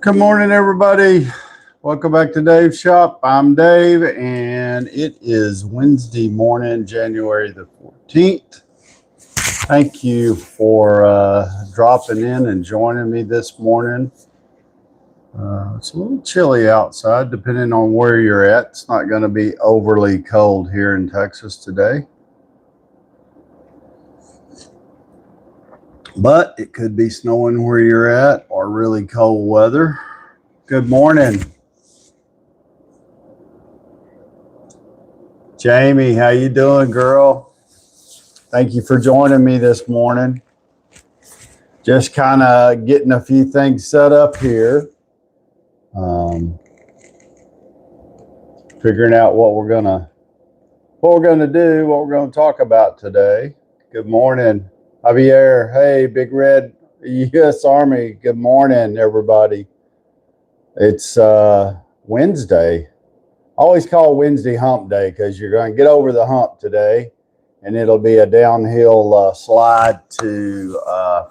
Good morning, everybody. Welcome back to Dave's Shop. I'm Dave, and it is Wednesday morning, January the 14th. Thank you for dropping in and joining me this morning. It's a little chilly outside, depending on where you're at. It's not going to be overly cold here in Texas today, but it could be snowing where you're at or really cold weather. Good morning. Jamie, how you doing, girl? Thank you for joining me this morning. Just kind of getting a few things set up here. Figuring out what we're gonna do, what we're gonna talk about today. Good morning, Javier. Hey, Big Red U.S. Army. Good morning, everybody. It's Wednesday. I always call Wednesday hump day because you're going to get over the hump today, and it'll be a downhill slide to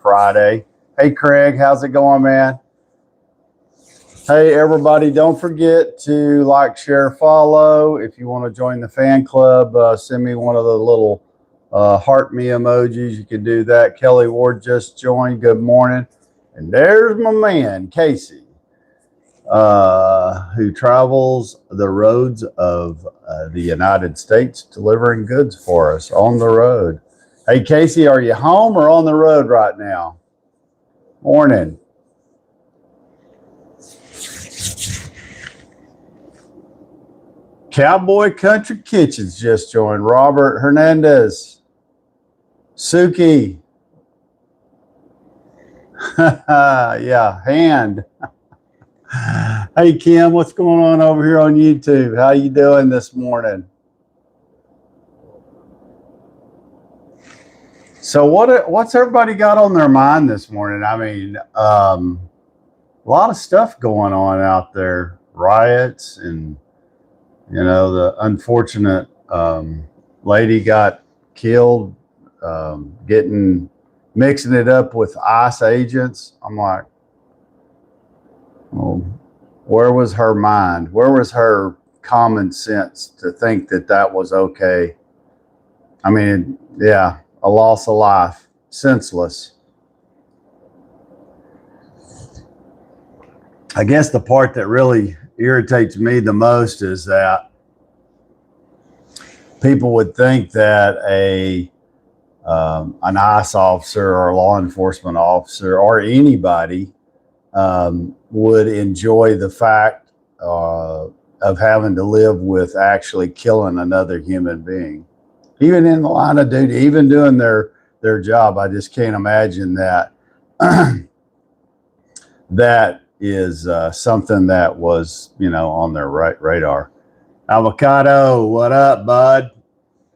Friday. Hey, Craig, how's it going, man? Hey, everybody, don't forget to like, share, follow. If you want to join the fan club, send me one of the little heart me emojis. You can do that. Kelly Ward just joined. Good morning. And there's my man, Casey, who travels the roads of the United States delivering goods for us on the road. Hey, Casey, are you home or on the road right now? Morning. Cowboy Country Kitchens just joined. Robert Hernandez. Suki. Yeah, hand. Hey, Kim, what's going on over here on YouTube? How you doing this morning? So what's everybody got on their mind this morning? I mean, a lot of stuff going on out there. Riots and, the unfortunate lady got killed, mixing it up with ICE agents. I'm like, well, where was her mind? Where was her common sense to think that that was okay? I mean, yeah, a loss of life, senseless. I guess the part that really irritates me the most is that people would think that an ICE officer or a law enforcement officer or anybody would enjoy the fact of having to live with actually killing another human being, even in the line of duty, even doing their job. I just can't imagine that that is something that was, on their radar. Avocado, what up, bud?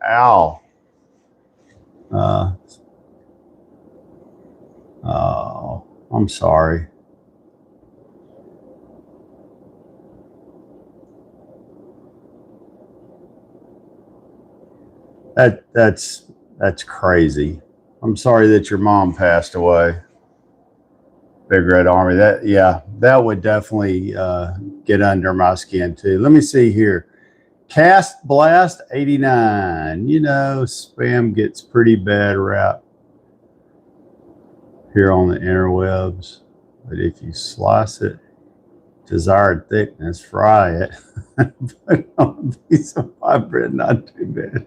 Al. Oh, I'm sorry. That's crazy. I'm sorry that your mom passed away. Big Red Army. That would definitely get under my skin too. Let me see here. Cast Blast 89. Spam gets pretty bad rap here on the interwebs, but if you slice it desired thickness, fry it, put on a piece of my bread, not too bad.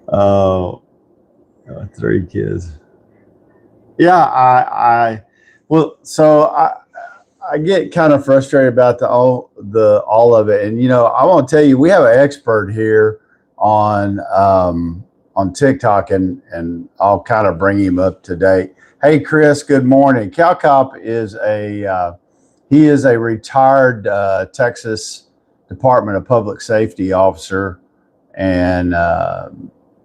Oh, 3 kids. Yeah, I get kind of frustrated about all of it, and I want to tell you, we have an expert here on TikTok, and I'll kind of bring him up to date. Hey, Chris, good morning. Cal Cop is a retired Texas Department of Public Safety officer, and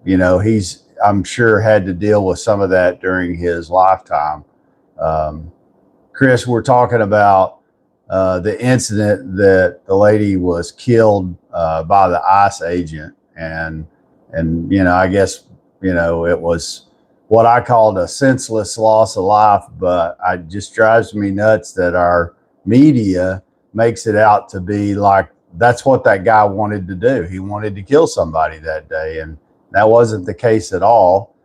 he's, I'm sure, had to deal with some of that during his lifetime. Chris, we're talking about the incident that the lady was killed by the ICE agent, and I guess it was what I called a senseless loss of life, but it just drives me nuts that our media makes it out to be like that's what that guy wanted to do. He wanted to kill somebody that day, and that wasn't the case at all.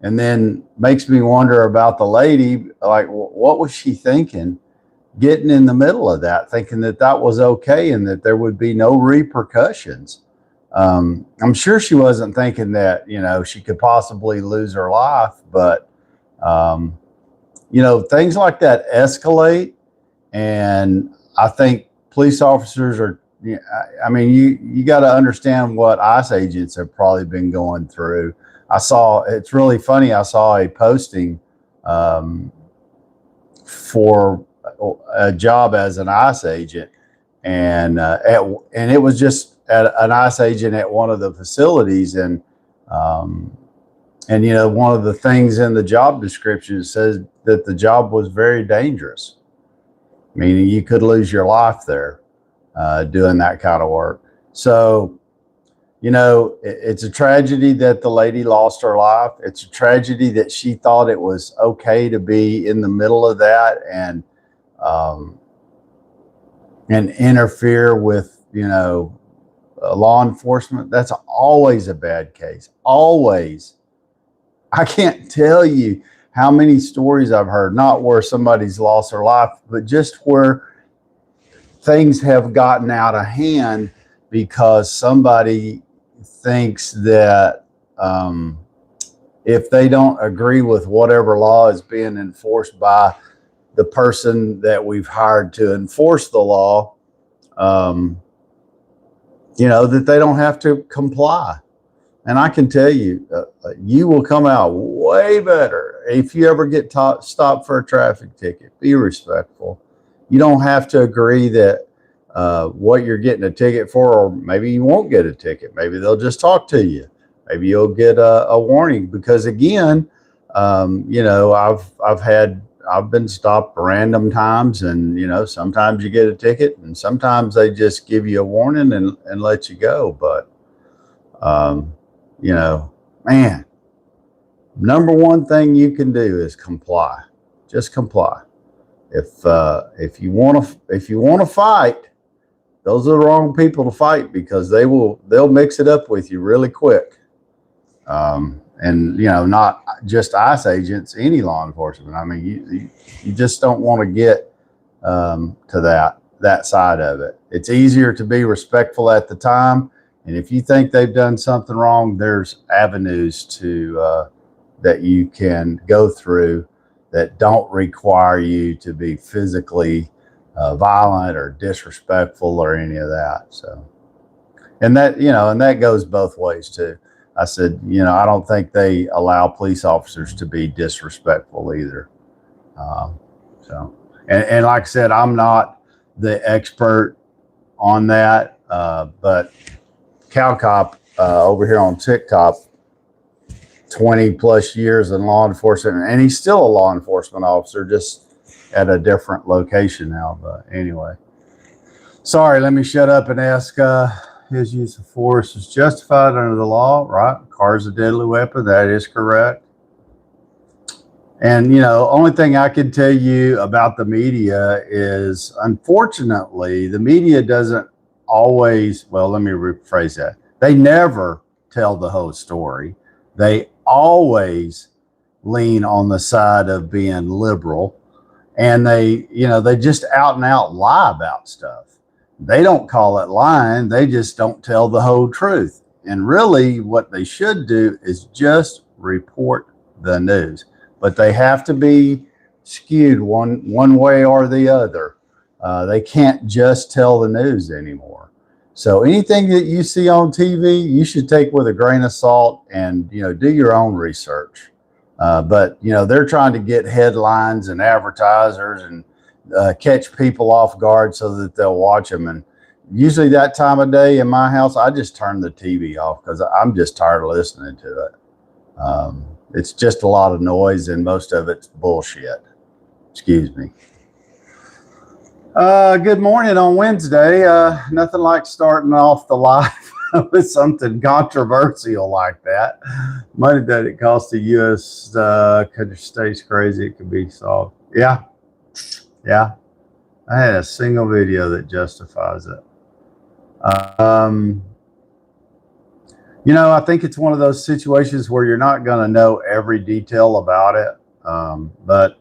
And then makes me wonder about the lady, like what was she thinking, getting in the middle of that, thinking that that was okay and that there would be no repercussions. I'm sure she wasn't thinking that, she could possibly lose her life, but, things like that escalate. And I think police officers are, I mean, you got to understand what ICE agents have probably been going through. It's really funny. I saw a posting, for a job as an ICE agent, and it was just an ICE agent at one of the facilities, and one of the things in the job description says that the job was very dangerous, meaning you could lose your life there doing that kind of work. So, it's a tragedy that the lady lost her life. It's a tragedy that she thought it was okay to be in the middle of that and interfere with, law enforcement. That's always a bad case. Always. I can't tell you how many stories I've heard, not where somebody's lost their life, but just where things have gotten out of hand because somebody thinks that if they don't agree with whatever law is being enforced by the person that we've hired to enforce the law, that they don't have to comply. And I can tell you, you will come out way better if you ever get stopped for a traffic ticket. Be respectful. You don't have to agree that what you're getting a ticket for, or maybe you won't get a ticket. Maybe they'll just talk to you. Maybe you'll get a warning. Because again, I've been stopped random times, and sometimes you get a ticket, and sometimes they just give you a warning and let you go. But man, number one thing you can do is comply. Just comply. If you want to fight, those are the wrong people to fight, because they'll mix it up with you really quick. And not just ICE agents, any law enforcement. I mean, you just don't want to get to that side of it. It's easier to be respectful at the time, and if you think they've done something wrong, there's avenues to that you can go through that don't require you to be physically violent or disrespectful or any of that. So, and that goes both ways too. I said, I don't think they allow police officers to be disrespectful either. And like I said, I'm not the expert on that, but Cow Cop over here on TikTok, 20 plus years in law enforcement, and he's still a law enforcement officer, just at a different location now. But anyway, sorry, let me shut up and ask, his use of force is justified under the law, right? Car is a deadly weapon. That is correct. And, only thing I can tell you about the media is, unfortunately, the media doesn't always, well, let me rephrase that. They never tell the whole story. They always lean on the side of being liberal, and they just out and out lie about stuff. They don't call it lying. They just don't tell the whole truth. And really what they should do is just report the news, but they have to be skewed one way or the other. They can't just tell the news anymore. So anything that you see on TV, you should take with a grain of salt and, do your own research. But they're trying to get headlines and advertisers and catch people off guard so that they'll watch them. And usually that time of day in my house, I just turn the TV off because I'm just tired of listening to it. It's just a lot of noise, and most of it's bullshit. Excuse me. Good morning on Wednesday. Nothing like starting off the live with something controversial like that. Money that it costs the U.S. Country stays crazy. It could be solved. Yeah, yeah. I had a single video that justifies it. I think it's one of those situations where you're not going to know every detail about it. But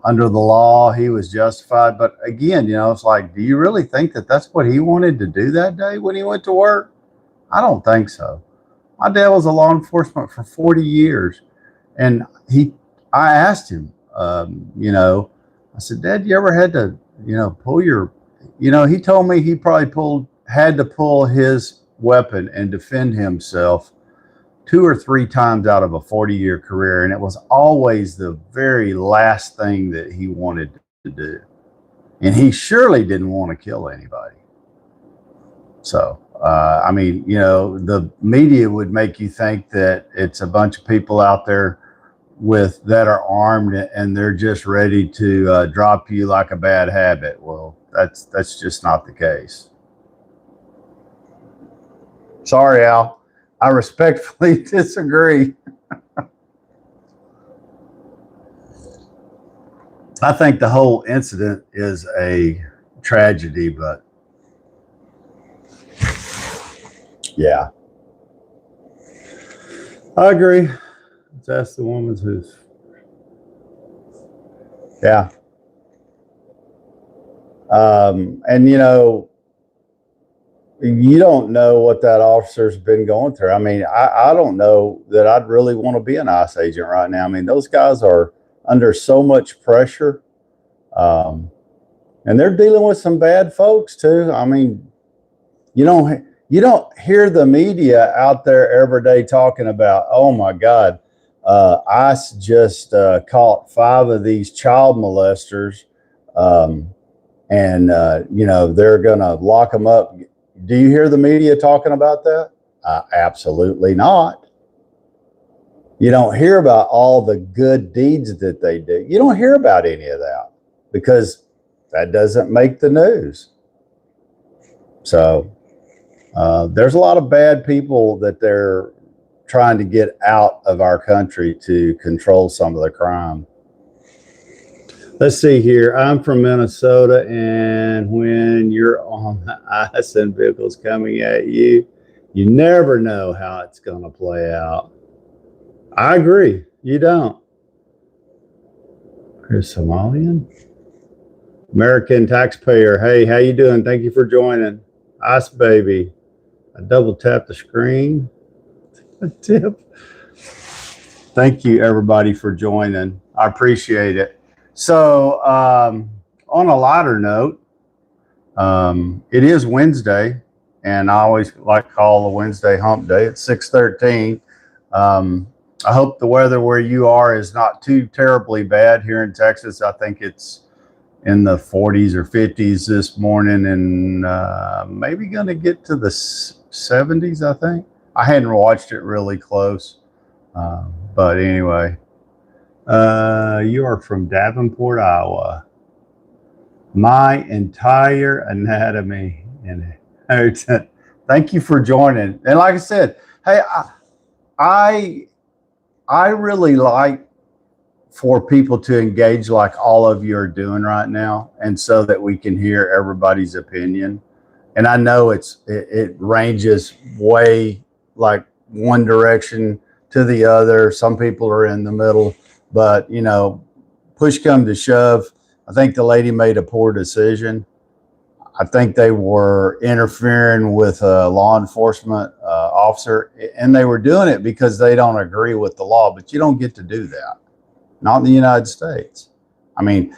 under the law, he was justified. But again, it's like, do you really think that that's what he wanted to do that day when he went to work? I don't think so. My dad was a law enforcement for 40 years. And I asked him, I said, Dad, you ever had to, pull your, he told me he probably had to pull his weapon and defend himself 2 or 3 times out of a 40-year career. And it was always the very last thing that he wanted to do. And he surely didn't want to kill anybody. So, the media would make you think that it's a bunch of people out there that are armed and they're just ready to drop you like a bad habit. Well, that's just not the case. Sorry, Al. I respectfully disagree. I think the whole incident is a tragedy, but yeah, I agree. Let's ask the woman who's, yeah. And you don't know what that officer's been going through. I mean, I don't know that I'd really want to be an ICE agent right now. I mean, those guys are under so much pressure. And they're dealing with some bad folks too. I mean, you don't hear the media out there every day talking about, oh my God, ICE just caught 5 of these child molesters. And they're going to lock them up. Do you hear the media talking about that? Absolutely not. You don't hear about all the good deeds that they do. You don't hear about any of that because that doesn't make the news. So there's a lot of bad people that they're trying to get out of our country to control some of the crime. Let's see here. I'm from Minnesota, and when you're on the ice and vehicles coming at you, you never know how it's going to play out. I agree. You don't. Chris Somalian? American taxpayer. Hey, how you doing? Thank you for joining. Ice baby. I double tap the screen. A tip. Thank you, everybody, for joining. I appreciate it. So on a lighter note, it is Wednesday, and I always like to call the Wednesday hump day. It's 6:13. I hope the weather where you are is not too terribly bad. Here in Texas, I think it's in the 40s or 50s this morning, and maybe going to get to the 70s, I think. I hadn't watched it really close, but anyway. You are from Davenport, Iowa. My entire anatomy and inheritance. Thank you for joining. And like I said, hey, I really like for people to engage like all of you are doing right now, and so that we can hear everybody's opinion. And I know it ranges way like one direction to the other. Some people are in the middle. But, push come to shove, I think the lady made a poor decision. I think they were interfering with a law enforcement officer, and they were doing it because they don't agree with the law. But you don't get to do that, not in the United States. I mean,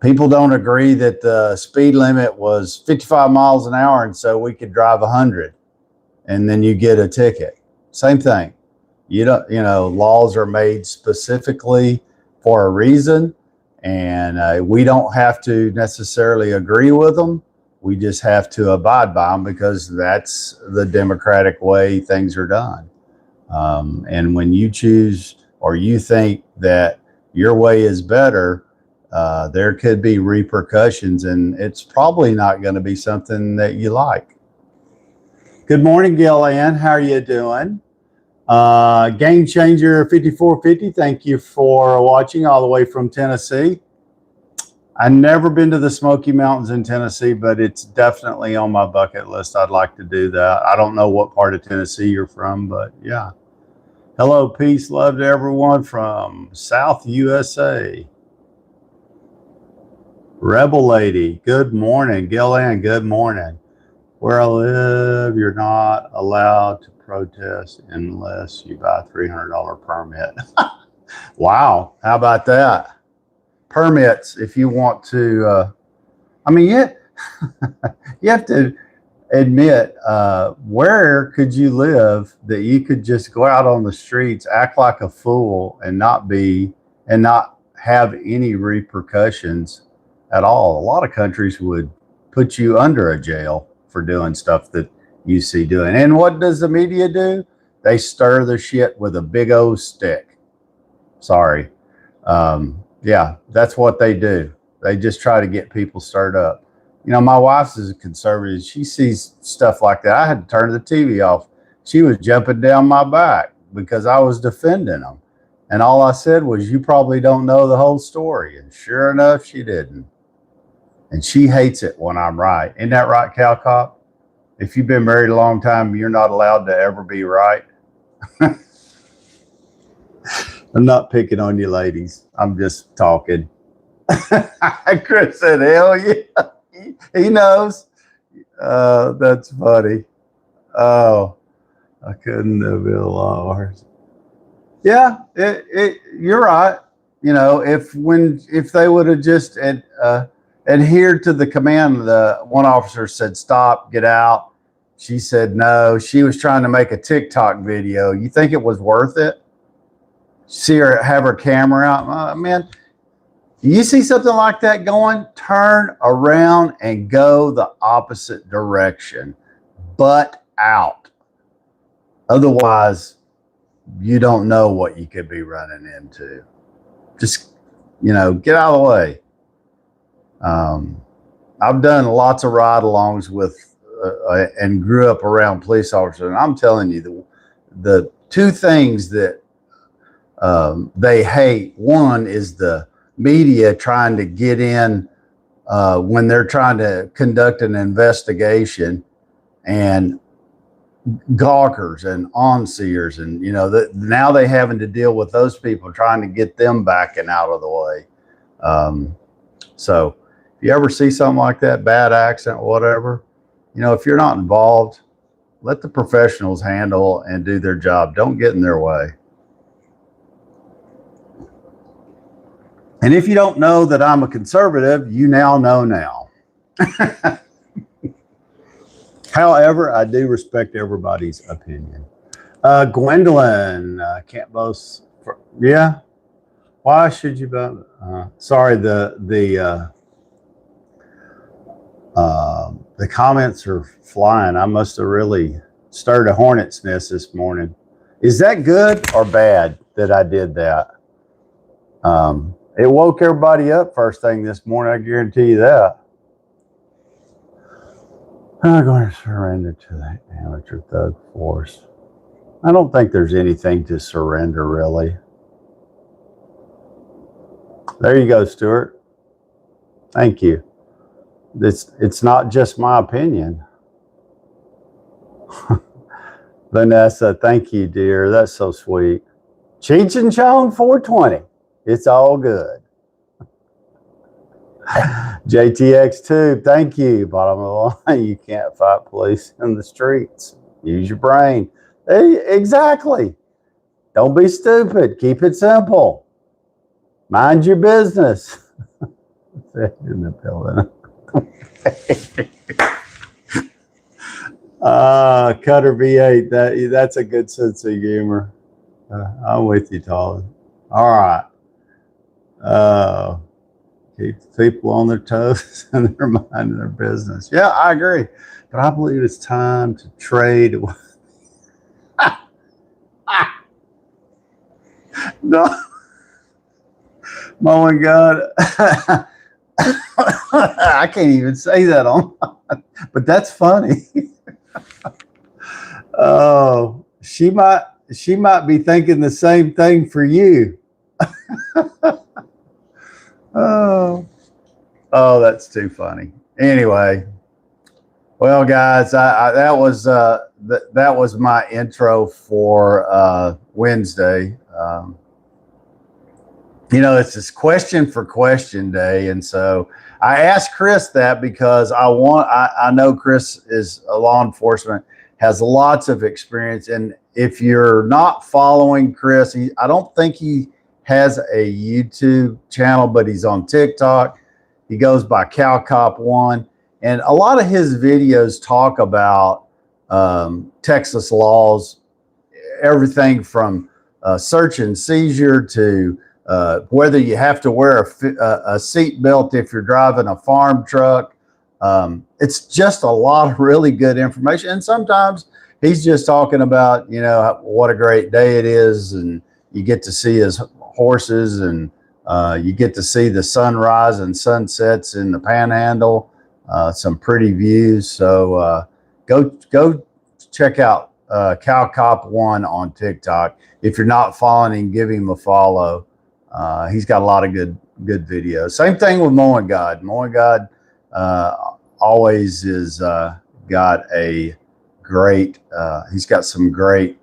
people don't agree that the speed limit was 55 miles an hour, and so we could drive 100, and then you get a ticket. Same thing. Laws are made specifically for a reason, and we don't have to necessarily agree with them. We just have to abide by them because that's the democratic way things are done. And when you choose or you think that your way is better, there could be repercussions, and it's probably not going to be something that you like. Good morning, Gillian. How are you doing? Game Changer 5450, thank you for watching all the way from Tennessee. I've never been to the Smoky Mountains in Tennessee, but it's definitely on my bucket list. I'd like to do that. I don't know what part of Tennessee you're from, but yeah. Hello, peace, love to everyone from South USA. Rebel Lady, good morning. Gillian, good morning. Where I live, you're not allowed to protest unless you buy a $300 permit. Wow, how about that? Permits, if you want to, you have to admit, where could you live that you could just go out on the streets, act like a fool, and not have any repercussions at all? A lot of countries would put you under a jail for doing stuff that you see doing. And what does the media do? They stir the shit with a big old stick. Sorry. Yeah, that's what they do. They just try to get people stirred up. You know, my wife's is a conservative. She sees stuff like that. I had to turn the TV off. She was jumping down my back because I was defending them. And all I said was, you probably don't know the whole story. And sure enough, she didn't. And she hates it when I'm right. Isn't that right, Cal Cop? If you've been married a long time, you're not allowed to ever be right. I'm not picking on you ladies. I'm just talking. Chris said, hell yeah. He knows. That's funny. Oh, I couldn't have been a lot worse. Yeah, you're right. You know, if they would have just adhered to the command, the one officer said, stop, get out. She said no. She was trying to make a TikTok video. You think it was worth it? See her have her camera out, man. You see something like that going, turn around and go the opposite direction, butt out. Otherwise, you don't know what you could be running into. Just, get out of the way. I've done lots of ride-alongs with and grew up around police officers, and I'm telling you, the two things that they hate. One is the media trying to get in when they're trying to conduct an investigation, and gawkers and on-seers, and now they having to deal with those people trying to get them backing out of the way. So if you ever see something like that, bad accident, whatever, if you're not involved, let the professionals handle and do their job. Don't get in their way. And if you don't know that I'm a conservative, you now know now. However, I do respect everybody's opinion. Gwendolyn, can't boast. Yeah. Why should you vote? Sorry, the comments are flying. I must have really stirred a hornet's nest this morning. Is that good or bad that I did that? It woke everybody up first thing this morning. I guarantee you that. I'm going to surrender to the amateur thug force. I don't think there's anything to surrender, really. There you go, Stuart. Thank you. It's not just my opinion. Vanessa, thank you, dear. That's so sweet. Cheech and Chong 420. It's all good. JTX2, thank you. Bottom of the line, you can't fight police in the streets. Use your brain. Hey, exactly. Don't be stupid. Keep it simple. Mind your business. In the building. Cutter V8, that's a good sense of humor. I'm with you, Talon. All right. Keep people on their toes and their mind and their business. Yeah, I agree. But I believe it's time to trade. No. Oh my God. I can't even say that on, but that's funny. Oh, she might be thinking the same thing for you. Oh, oh, that's too funny. Anyway, well, guys, that was that was my intro for Wednesday. You know, it's this question for question day, and so I asked Chris that because I know Chris is a law enforcement, has lots of experience, and if you're not following Chris, I don't think he has a YouTube channel, but he's on TikTok. He goes by CowCop1, and a lot of his videos talk about Texas laws, everything from search and seizure to whether you have to wear a seat belt if you're driving a farm truck. It's just a lot of really good information. And sometimes he's just talking about, you know, what a great day it is. And you get to see his horses, and you get to see the sunrise and sunsets in the Panhandle, some pretty views. So go check out CowCop1 on TikTok. If you're not following him, give him a follow. He's got a lot of good videos. Same thing with Mowing God. Mowing God always is got a great. He's got some great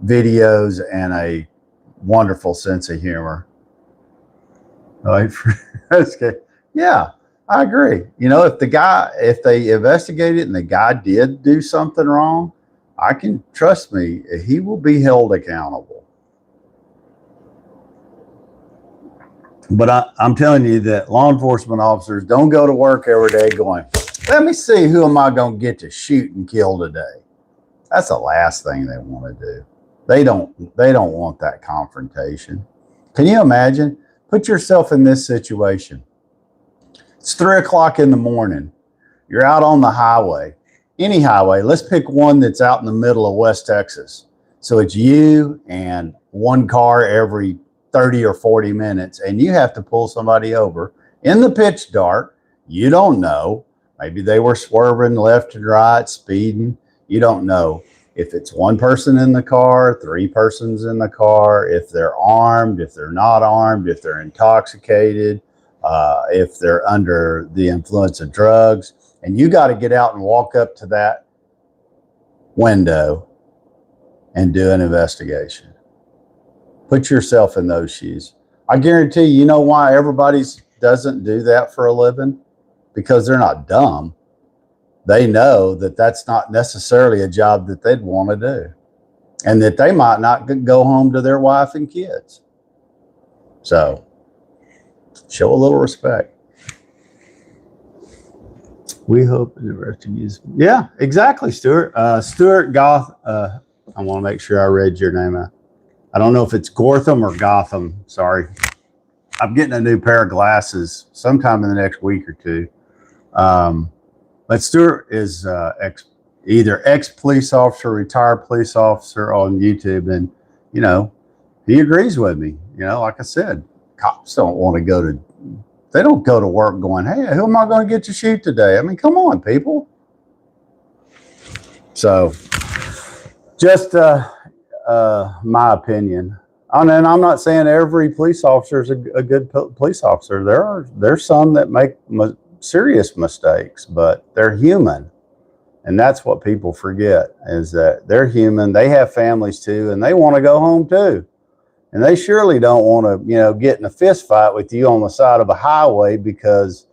videos and a wonderful sense of humor. That's good. Yeah, I agree. You know, if they investigate it and the guy did do something wrong, trust me, he will be held accountable. But I'm telling you that law enforcement officers don't go to work every day going, let me see who am I going to get to shoot and kill today. That's the last thing they want to do. They don't want that confrontation. Can you imagine? Put yourself in this situation. It's 3 o'clock in the morning. You're out on the highway, any highway. Let's pick one that's out in the middle of West Texas. So it's you and one car every 30 or 40 minutes, and you have to pull somebody over in the pitch dark. You don't know. Maybe they were swerving left and right, speeding. You don't know if it's one person in the car, 3 persons in the car, if they're armed, if they're not armed, if they're intoxicated, if they're under the influence of drugs. And you got to get out and walk up to that window and do an investigation. Put yourself in those shoes. I guarantee you know why everybody doesn't do that for a living? Because they're not dumb. They know that that's not necessarily a job that they'd want to do, and that they might not go home to their wife and kids. So show a little respect. We hope the rest of you. Yeah, exactly, Stuart. Stuart Goth. I want to make sure I read your name out. I don't know if it's Gortham or Gotham. Sorry. I'm getting a new pair of glasses sometime in the next week or two. But Stuart is either ex-police officer, retired police officer on YouTube. And, you know, he agrees with me. You know, like I said, cops don't want to they don't go to work going, hey, who am I going to get to shoot today? I mean, come on, people. So just my opinion. And I'm not saying every police officer is a good police officer. There's some that make serious mistakes, but they're human. And that's what people forget, is that they're human. They have families too, and they want to go home too. And they surely don't want to, you know, get in a fist fight with you on the side of a highway because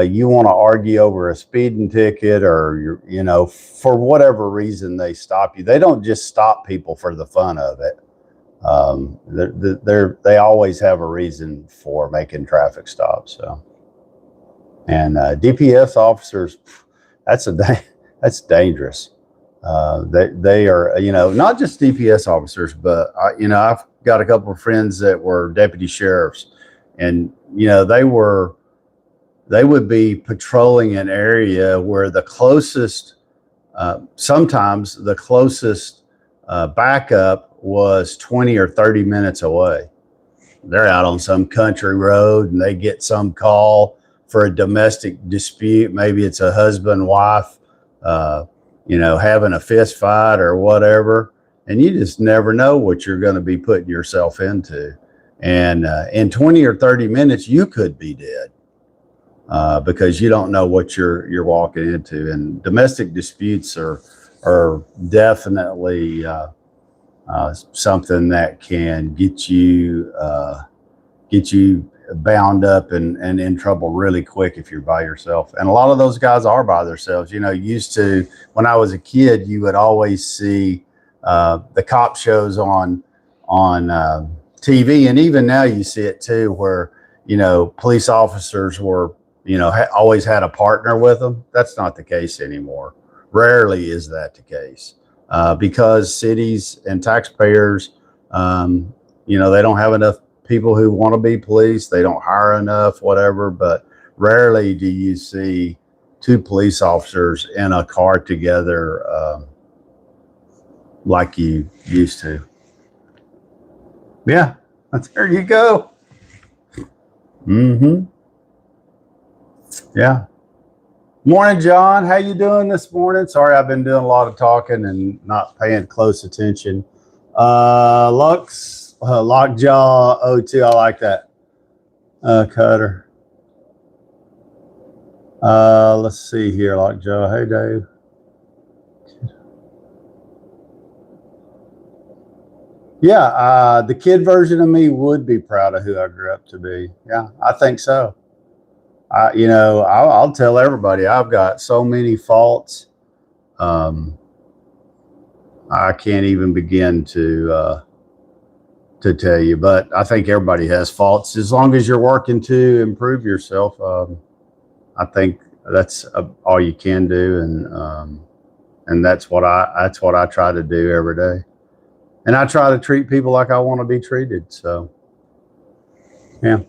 you want to argue over a speeding ticket, or, you know, for whatever reason they stop you. They don't just stop people for the fun of it. They always have a reason for making traffic stops. So, and DPS officers, that's dangerous. They are, you know, not just DPS officers, but you know, I've got a couple of friends that were deputy sheriffs, and you know, they would be patrolling an area where the closest, sometimes the closest backup was 20 or 30 minutes away. They're out on some country road and they get some call for a domestic dispute. Maybe it's a husband, wife, having a fist fight or whatever. And you just never know what you're going to be putting yourself into. And in 20 or 30 minutes, you could be dead because you don't know what you're walking into. And domestic disputes are definitely something that can get you bound up and in trouble really quick if you're by yourself. And a lot of those guys are by themselves. Used to, when I was a kid, you would always see the cop shows on TV, and even now you see it too, where police officers were always had a partner with them. That's not the case anymore. Rarely is that the case because cities and taxpayers, they don't have enough people who want to be police. They don't hire enough, whatever. But rarely do you see two police officers in a car together like you used to. Yeah, there you go. Yeah. Morning, John. How you doing this morning? Sorry, I've been doing a lot of talking and not paying close attention. Lux, Lockjaw 02. I like that. Cutter. Let's see here, Lockjaw. Hey, Dave. Yeah, the kid version of me would be proud of who I grew up to be. Yeah, I think so. I'll tell everybody I've got so many faults. I can't even begin to tell you, but I think everybody has faults. As long as you're working to improve yourself, I think that's all you can do, and that's what I try to do every day. And I try to treat people like I want to be treated. So, yeah.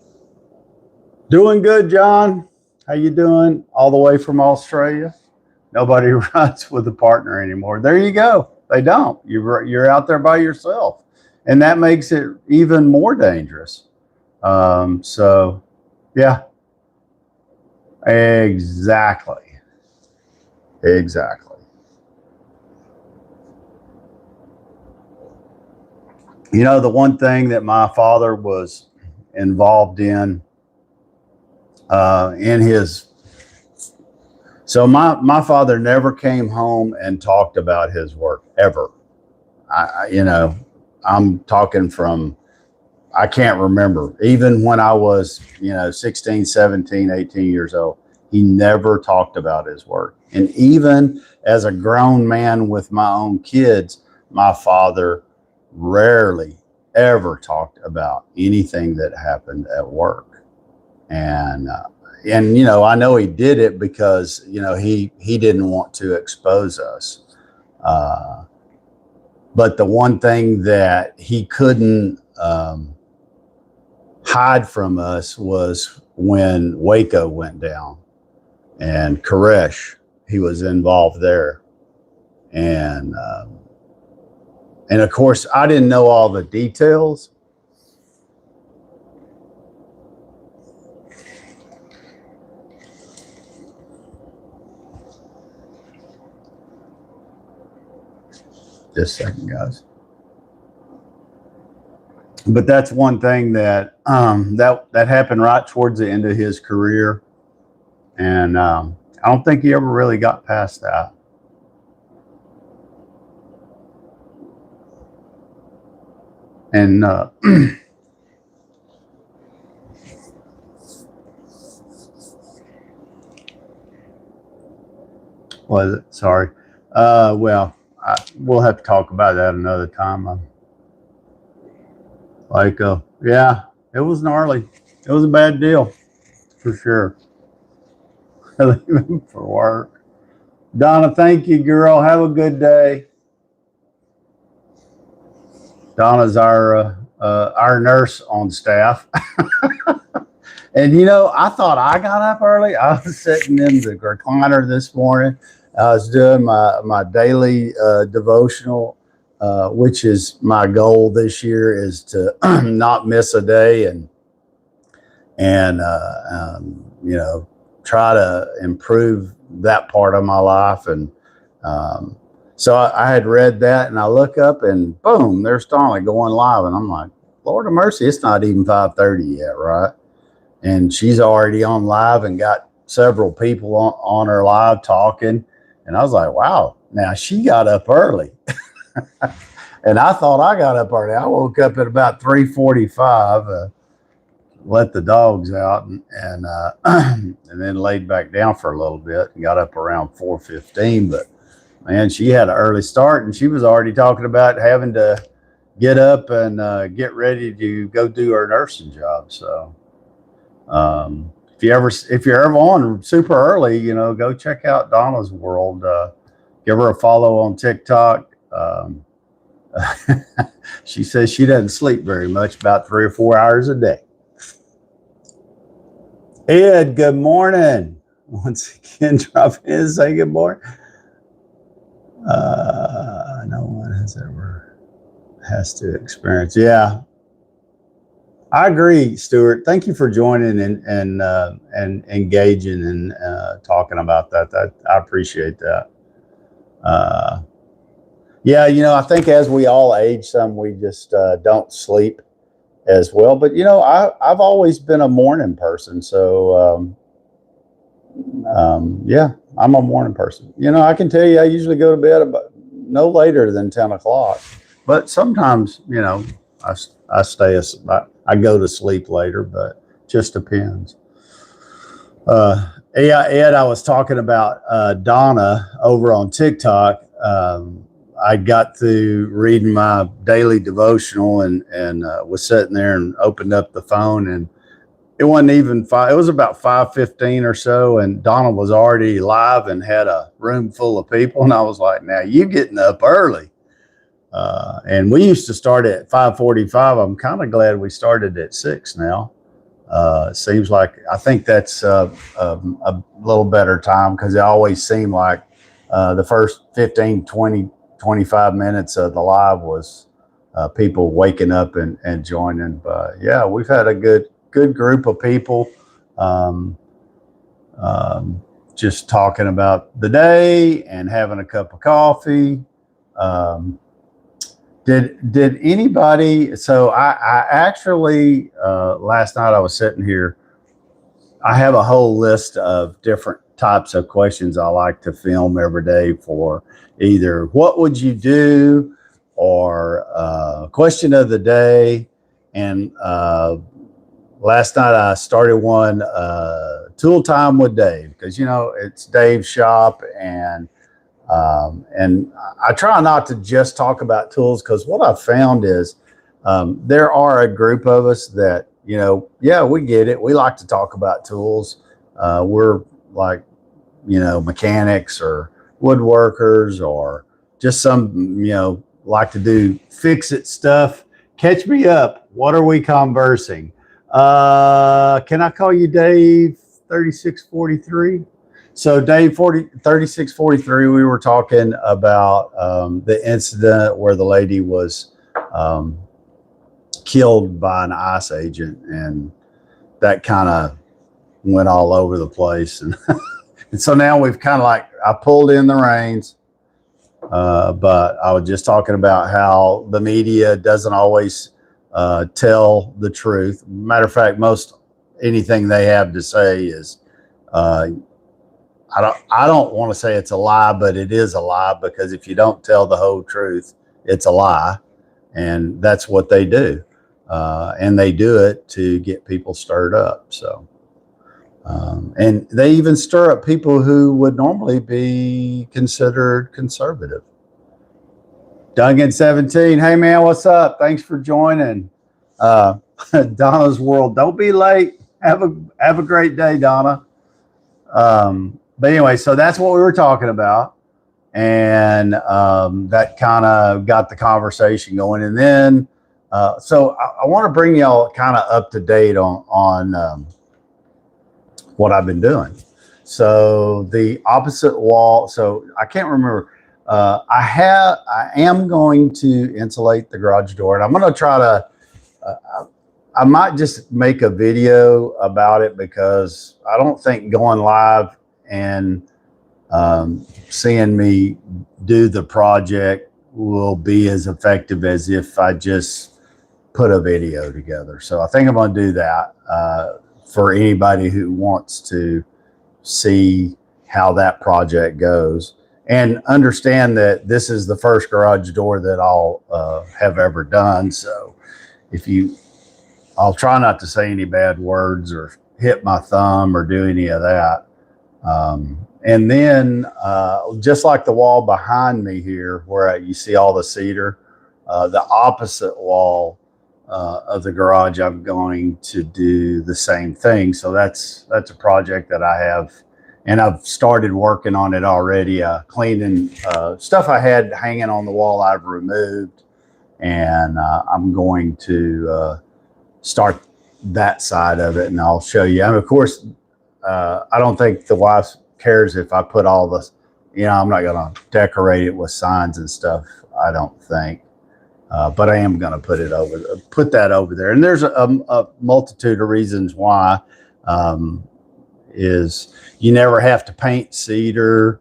Doing good, John. How you doing? All the way from Australia. Nobody rides with a partner anymore. There you go. They don't. You're out there by yourself, and that makes it even more dangerous. So, yeah. Exactly. The one thing that my father was involved in his, so my father never came home and talked about his work ever. I'm talking from, I can't remember, even when I was 16, 17, 18 years old, he never talked about his work. And even as a grown man with my own kids, my father rarely ever talked about anything that happened at work. And I know he did it because he didn't want to expose us. But the one thing that he couldn't hide from us was when Waco went down, and Koresh, he was involved there. And of course, I didn't know all the details. Just a second, guys. But that's one thing that that happened right towards the end of his career, and I don't think he ever really got past that. And was it? Sorry. Well, we'll have to talk about that another time. Yeah, it was gnarly. It was a bad deal for sure. For work. Donna, thank you, girl. Have a good day. Donna's our nurse on staff. And I thought I got up early. I was sitting in the recliner this morning. I was doing my daily devotional, which is my goal this year, is to not miss a day and try to improve that part of my life. And So I had read that, and I look up, and boom, there's Donna going live, and I'm like, Lord of mercy, it's not even 5:30 yet, right? And she's already on live and got several people on her live talking, and I was like, wow, now she got up early. And I thought I got up early. I woke up at about 3:45, let the dogs out, and then laid back down for a little bit and got up around 4:15. But man, she had an early start, and she was already talking about having to get up and get ready to go do her nursing job. So if you're ever on super early, go check out Donna's World. Give her a follow on TikTok. She says she doesn't sleep very much, about 3 or 4 hours a day. Ed, good morning. Once again, drop in and say good morning. No one has to experience. Yeah, I agree, Stuart. Thank you for joining and engaging and talking about that. I appreciate that. Yeah, I think as we all age, some we just don't sleep as well. But I've always been a morning person, so yeah, I'm a morning person. I can tell you, I usually go to bed about no later than 10 o'clock. But sometimes, I stay. I go to sleep later, but just depends. Yeah, Ed, I was talking about Donna over on TikTok. I got through reading my daily devotional and was sitting there and opened up the phone, and it wasn't even five. It was about 5:15 or so, and Donna was already live and had a room full of people. And I was like, "Now you getting up early?" And we used to start at 5:45. I'm kind of glad we started at 6 now. It seems like I think that's a little better time, because it always seemed like the first 15, 20, 25 minutes of the live was people waking up and joining. But yeah, we've had a good group of people just talking about the day and having a cup of coffee. Did anybody? So I actually last night I was sitting here. I have a whole list of different types of questions I like to film every day for either what would you do or question of the day. And last night I started one tool time with Dave, because it's Dave's shop, and I try not to just talk about tools, because what I've found is there are a group of us that, yeah, we get it. We like to talk about tools. We're like, mechanics or woodworkers, or just some, like to do fix it stuff. Catch me up. What are we conversing? Can I call you Dave 3643? So Dave 3643, we were talking about the incident where the lady was killed by an ICE agent, and that kind of went all over the place. And, and so now we've kind of I pulled in the reins, but I was just talking about how the media doesn't always tell the truth. Matter of fact, most anything they have to say is I don't want to say it's a lie, but it is a lie, because if you don't tell the whole truth, it's a lie. And that's what they do. And they do it to get people stirred up. So, and they even stir up people who would normally be considered conservative. Duncan17, hey man, what's up? Thanks for joining Donna's World. Don't be late. Have a great day, Donna. But anyway, so that's what we were talking about, and that kind of got the conversation going. And then, so I want to bring y'all kind of up to date on what I've been doing. So the opposite wall. So I can't remember. I am going to insulate the garage door, and I'm going to try to. I might just make a video about it, because I don't think going live and seeing me do the project will be as effective as if I just put a video together. So I think I'm going to do that for anybody who wants to see how that project goes and understand that this is the first garage door that I'll have ever done. So I'll try not to say any bad words or hit my thumb or do any of that. And then just like the wall behind me here where you see all the cedar, the opposite wall of the garage, I'm going to do the same thing. So that's a project that I have, and I've started working on it already. Cleaning stuff I had hanging on the wall I've removed, and I'm going to start that side of it, and I'll show you. And of course, I don't think the wife cares if I put all the, I'm not going to decorate it with signs and stuff, I don't think. But I am going to put that over there. And there's a multitude of reasons why. Is you never have to paint cedar.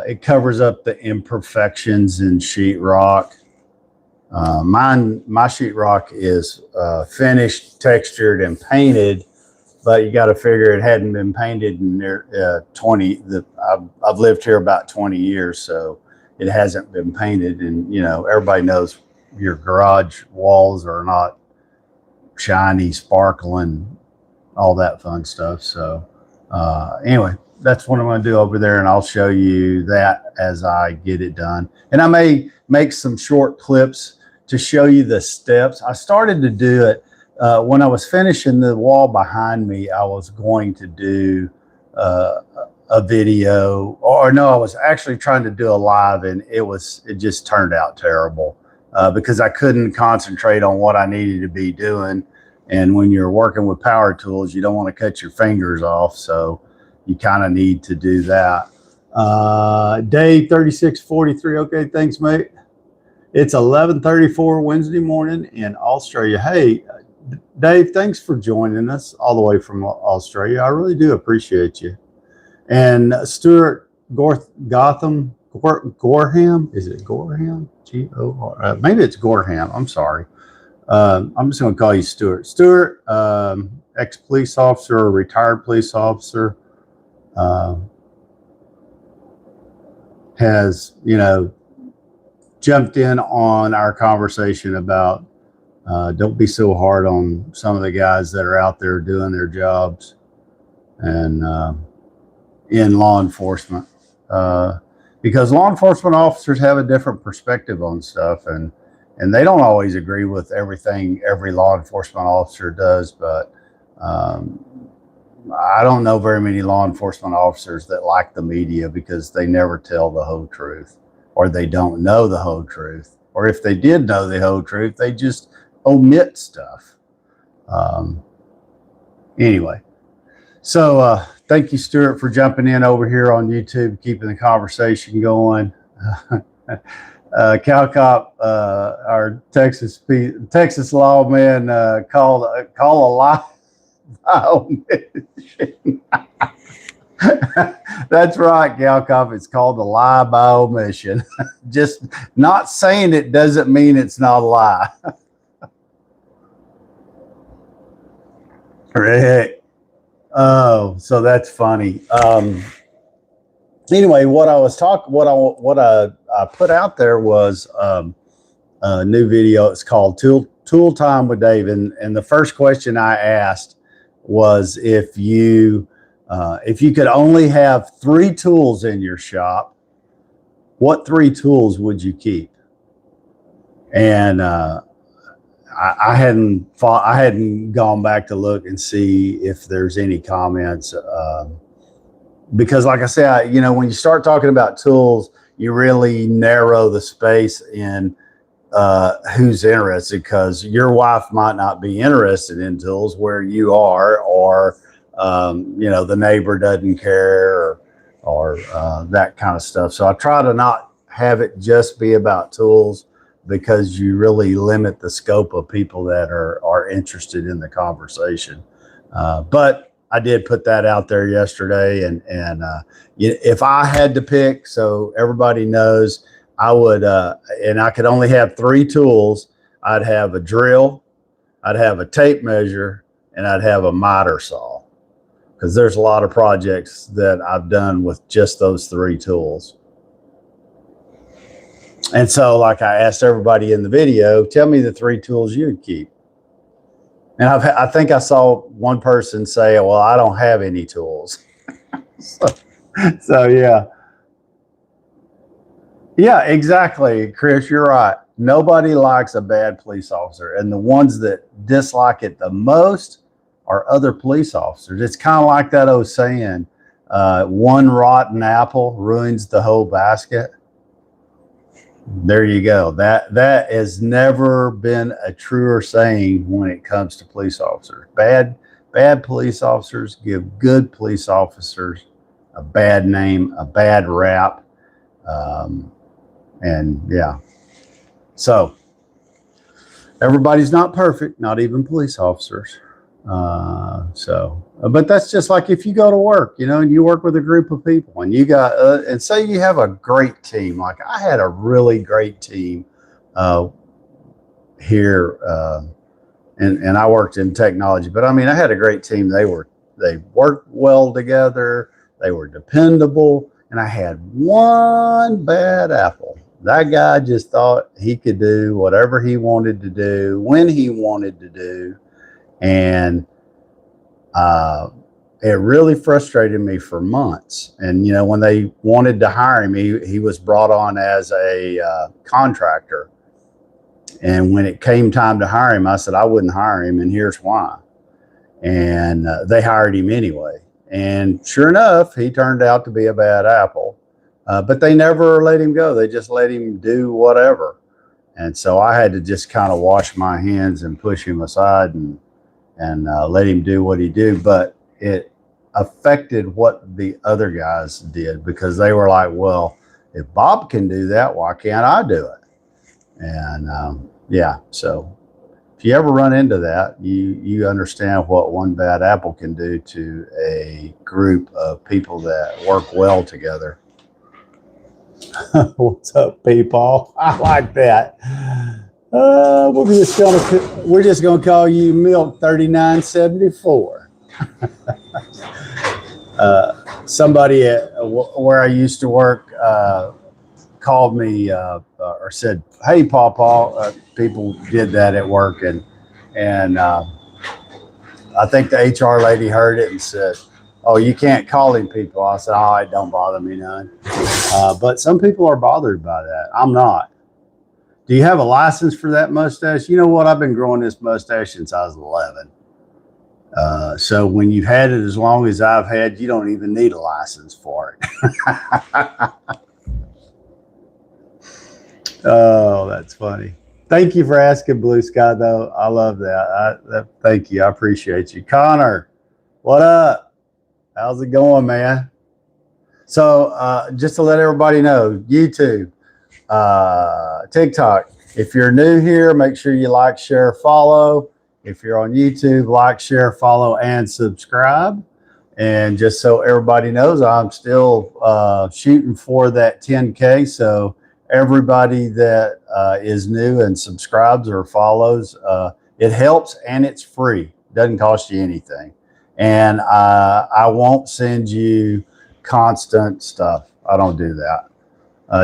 It covers up the imperfections in sheetrock. My sheetrock is finished, textured, and painted, but you got to figure it hadn't been painted in near 20. I've lived here about 20 years, so it hasn't been painted. And everybody knows your garage walls are not shiny, sparkling, all that fun stuff. So anyway, that's what I'm going to do over there, and I'll show you that as I get it done. And I may make some short clips to show you the steps. I started to do it when I was finishing the wall behind me. I was going to do a video, or no, I was actually trying to do a live, and it just turned out terrible because I couldn't concentrate on what I needed to be doing. And when you're working with power tools, you don't want to cut your fingers off, so you kind of need to do that. Dave 3643, okay, thanks, mate. It's 11:34 Wednesday morning in Australia. Hey, Dave, thanks for joining us all the way from Australia. I really do appreciate you. And Stuart Gorham, is it Gorham? G-O-R, maybe it's Gorham. I'm sorry. I'm just going to call you Stuart. Stuart, ex-police officer or retired police officer, has, jumped in on our conversation about don't be so hard on some of the guys that are out there doing their jobs and in law enforcement, because law enforcement officers have a different perspective on stuff, and they don't always agree with everything every law enforcement officer does. But I don't know very many law enforcement officers that like the media because they never tell the whole truth, or they don't know the whole truth, or if they did know the whole truth, they just omit stuff. Anyway, so thank you, Stuart, for jumping in over here on YouTube, keeping the conversation going. Cal Cop, our Texas lawman, call a lie by omission. That's right, Cal Cop. It's called a lie by omission. Just not saying it doesn't mean it's not a lie. Rick. Oh, so that's funny. Anyway, what I put out there was a new video. It's called Tool Time with Dave, and the first question I asked was if you could only have 3 tools in your shop, what 3 tools would you keep? And I hadn't gone back to look and see if there's any comments, because like I said, when you start talking about tools, you really narrow the space in who's interested, because your wife might not be interested in tools where you are, or the neighbor doesn't care, or that kind of stuff. So I try to not have it just be about tools, because you really limit the scope of people that are interested in the conversation. But I did put that out there yesterday, and if I had to pick, so everybody knows, I would, and I could only have 3 tools. I'd have a drill, I'd have a tape measure, and I'd have a miter saw, because there's a lot of projects that I've done with just those 3 tools. And so, like I asked everybody in the video, tell me the 3 tools you'd keep. And I think I saw one person say, well, I don't have any tools. so yeah. Yeah, exactly, Chris, you're right. Nobody likes a bad police officer. And the ones that dislike it the most are other police officers. It's kind of like that old saying, one rotten apple ruins the whole basket. There you go. That has never been a truer saying when it comes to police officers. Bad police officers give good police officers a bad name, a bad rap, and yeah. So everybody's not perfect, not even police officers. But that's just like if you go to work, and you work with a group of people, and you got, and say you have a great team. Like I had a really great team here, and I worked in technology. But I mean, I had a great team. They worked well together. They were dependable, and I had one bad apple. That guy just thought he could do whatever he wanted to do when he wanted to do. And it really frustrated me for months. And, when they wanted to hire him, he was brought on as a contractor. And when it came time to hire him, I said, I wouldn't hire him. And here's why. And they hired him anyway. And sure enough, he turned out to be a bad apple. But they never let him go. They just let him do whatever. And so I had to just kind of wash my hands and push him aside and let him do what he did. But it affected what the other guys did, because they were like, well, if Bob can do that, why can't I do it? And yeah, so if you ever run into that, you understand what one bad apple can do to a group of people that work well together. What's up, people? I like that. We're just gonna call you Milk 3974. Somebody where I used to work called me or said, "Hey, Paw." People did that at work, and I think the HR lady heard it and said, "Oh, you can't call him people." I said, "Oh, it don't bother me none." But some people are bothered by that. I'm not. Do you have a license for that mustache? You know what? I've been growing this mustache since I was 11. So when you've had it as long as I've had, you don't even need a license for it. Oh, that's funny. Thank you for asking, Blue Sky, though. I love that. Thank you. I appreciate you. Connor, what up? How's it going, man? So just to let everybody know, YouTube, TikTok. If you're new here, make sure you like, share, follow. If you're on YouTube, like, share, follow, and subscribe. And just so everybody knows, I'm still shooting for that 10K. So everybody that is new and subscribes or follows, it helps, and it's free. Doesn't cost you anything. And I won't send you constant stuff. I don't do that.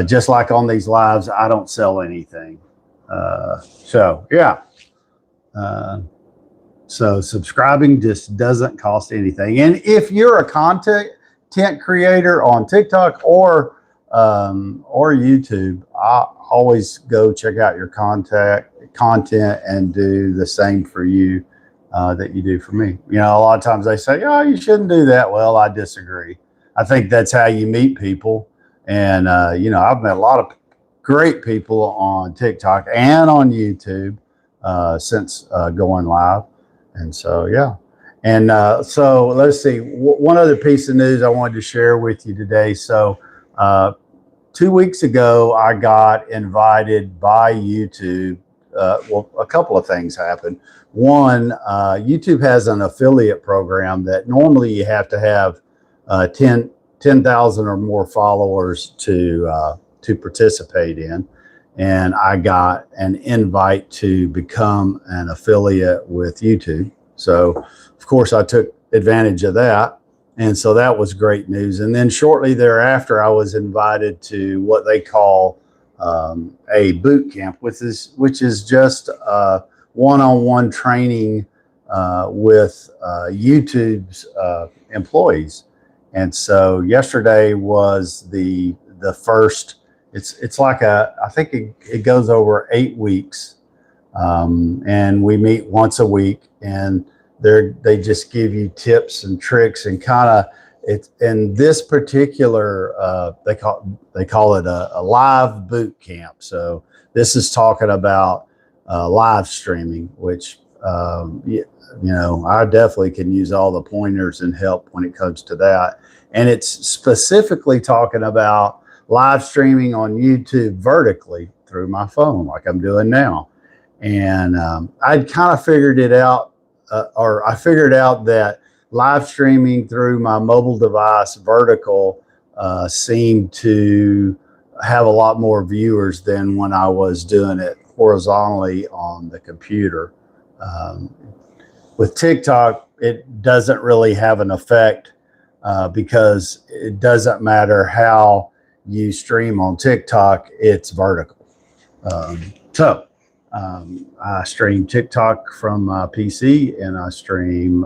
Just like on these lives, I don't sell anything. So yeah. So subscribing just doesn't cost anything. And if you're a content creator on TikTok or YouTube, I always go check out your content and do the same for you that you do for me. A lot of times they say, "Oh, you shouldn't do that." Well, I disagree. I think that's how you meet people. And, I've met a lot of great people on TikTok and on YouTube since going live. And so, yeah. And so let's see. One other piece of news I wanted to share with you today. So 2 weeks ago, I got invited by YouTube well, a couple of things happened. One, YouTube has an affiliate program that normally you have to have 10,000 or more followers to participate in. And I got an invite to become an affiliate with YouTube. So, of course, I took advantage of that. And so that was great news. And then shortly thereafter, I was invited to what they call a boot camp, which is just one-on-one training with YouTube's employees. And so yesterday was the first. It's like I think it goes over 8 weeks, and we meet once a week, and they just give you tips and tricks and kind of it's in this particular they call it a live boot camp. So this is talking about live streaming, which you know, I definitely can use all the pointers and help when it comes to that. And it's specifically talking about live streaming on YouTube vertically through my phone, like I'm doing now. And I'd kind of figured it out, or I figured out that live streaming through my mobile device vertical seemed to have a lot more viewers than when I was doing it horizontally on the computer. With TikTok, it doesn't really have an effect because it doesn't matter how you stream on TikTok, it's vertical. I stream TikTok from my PC, and I stream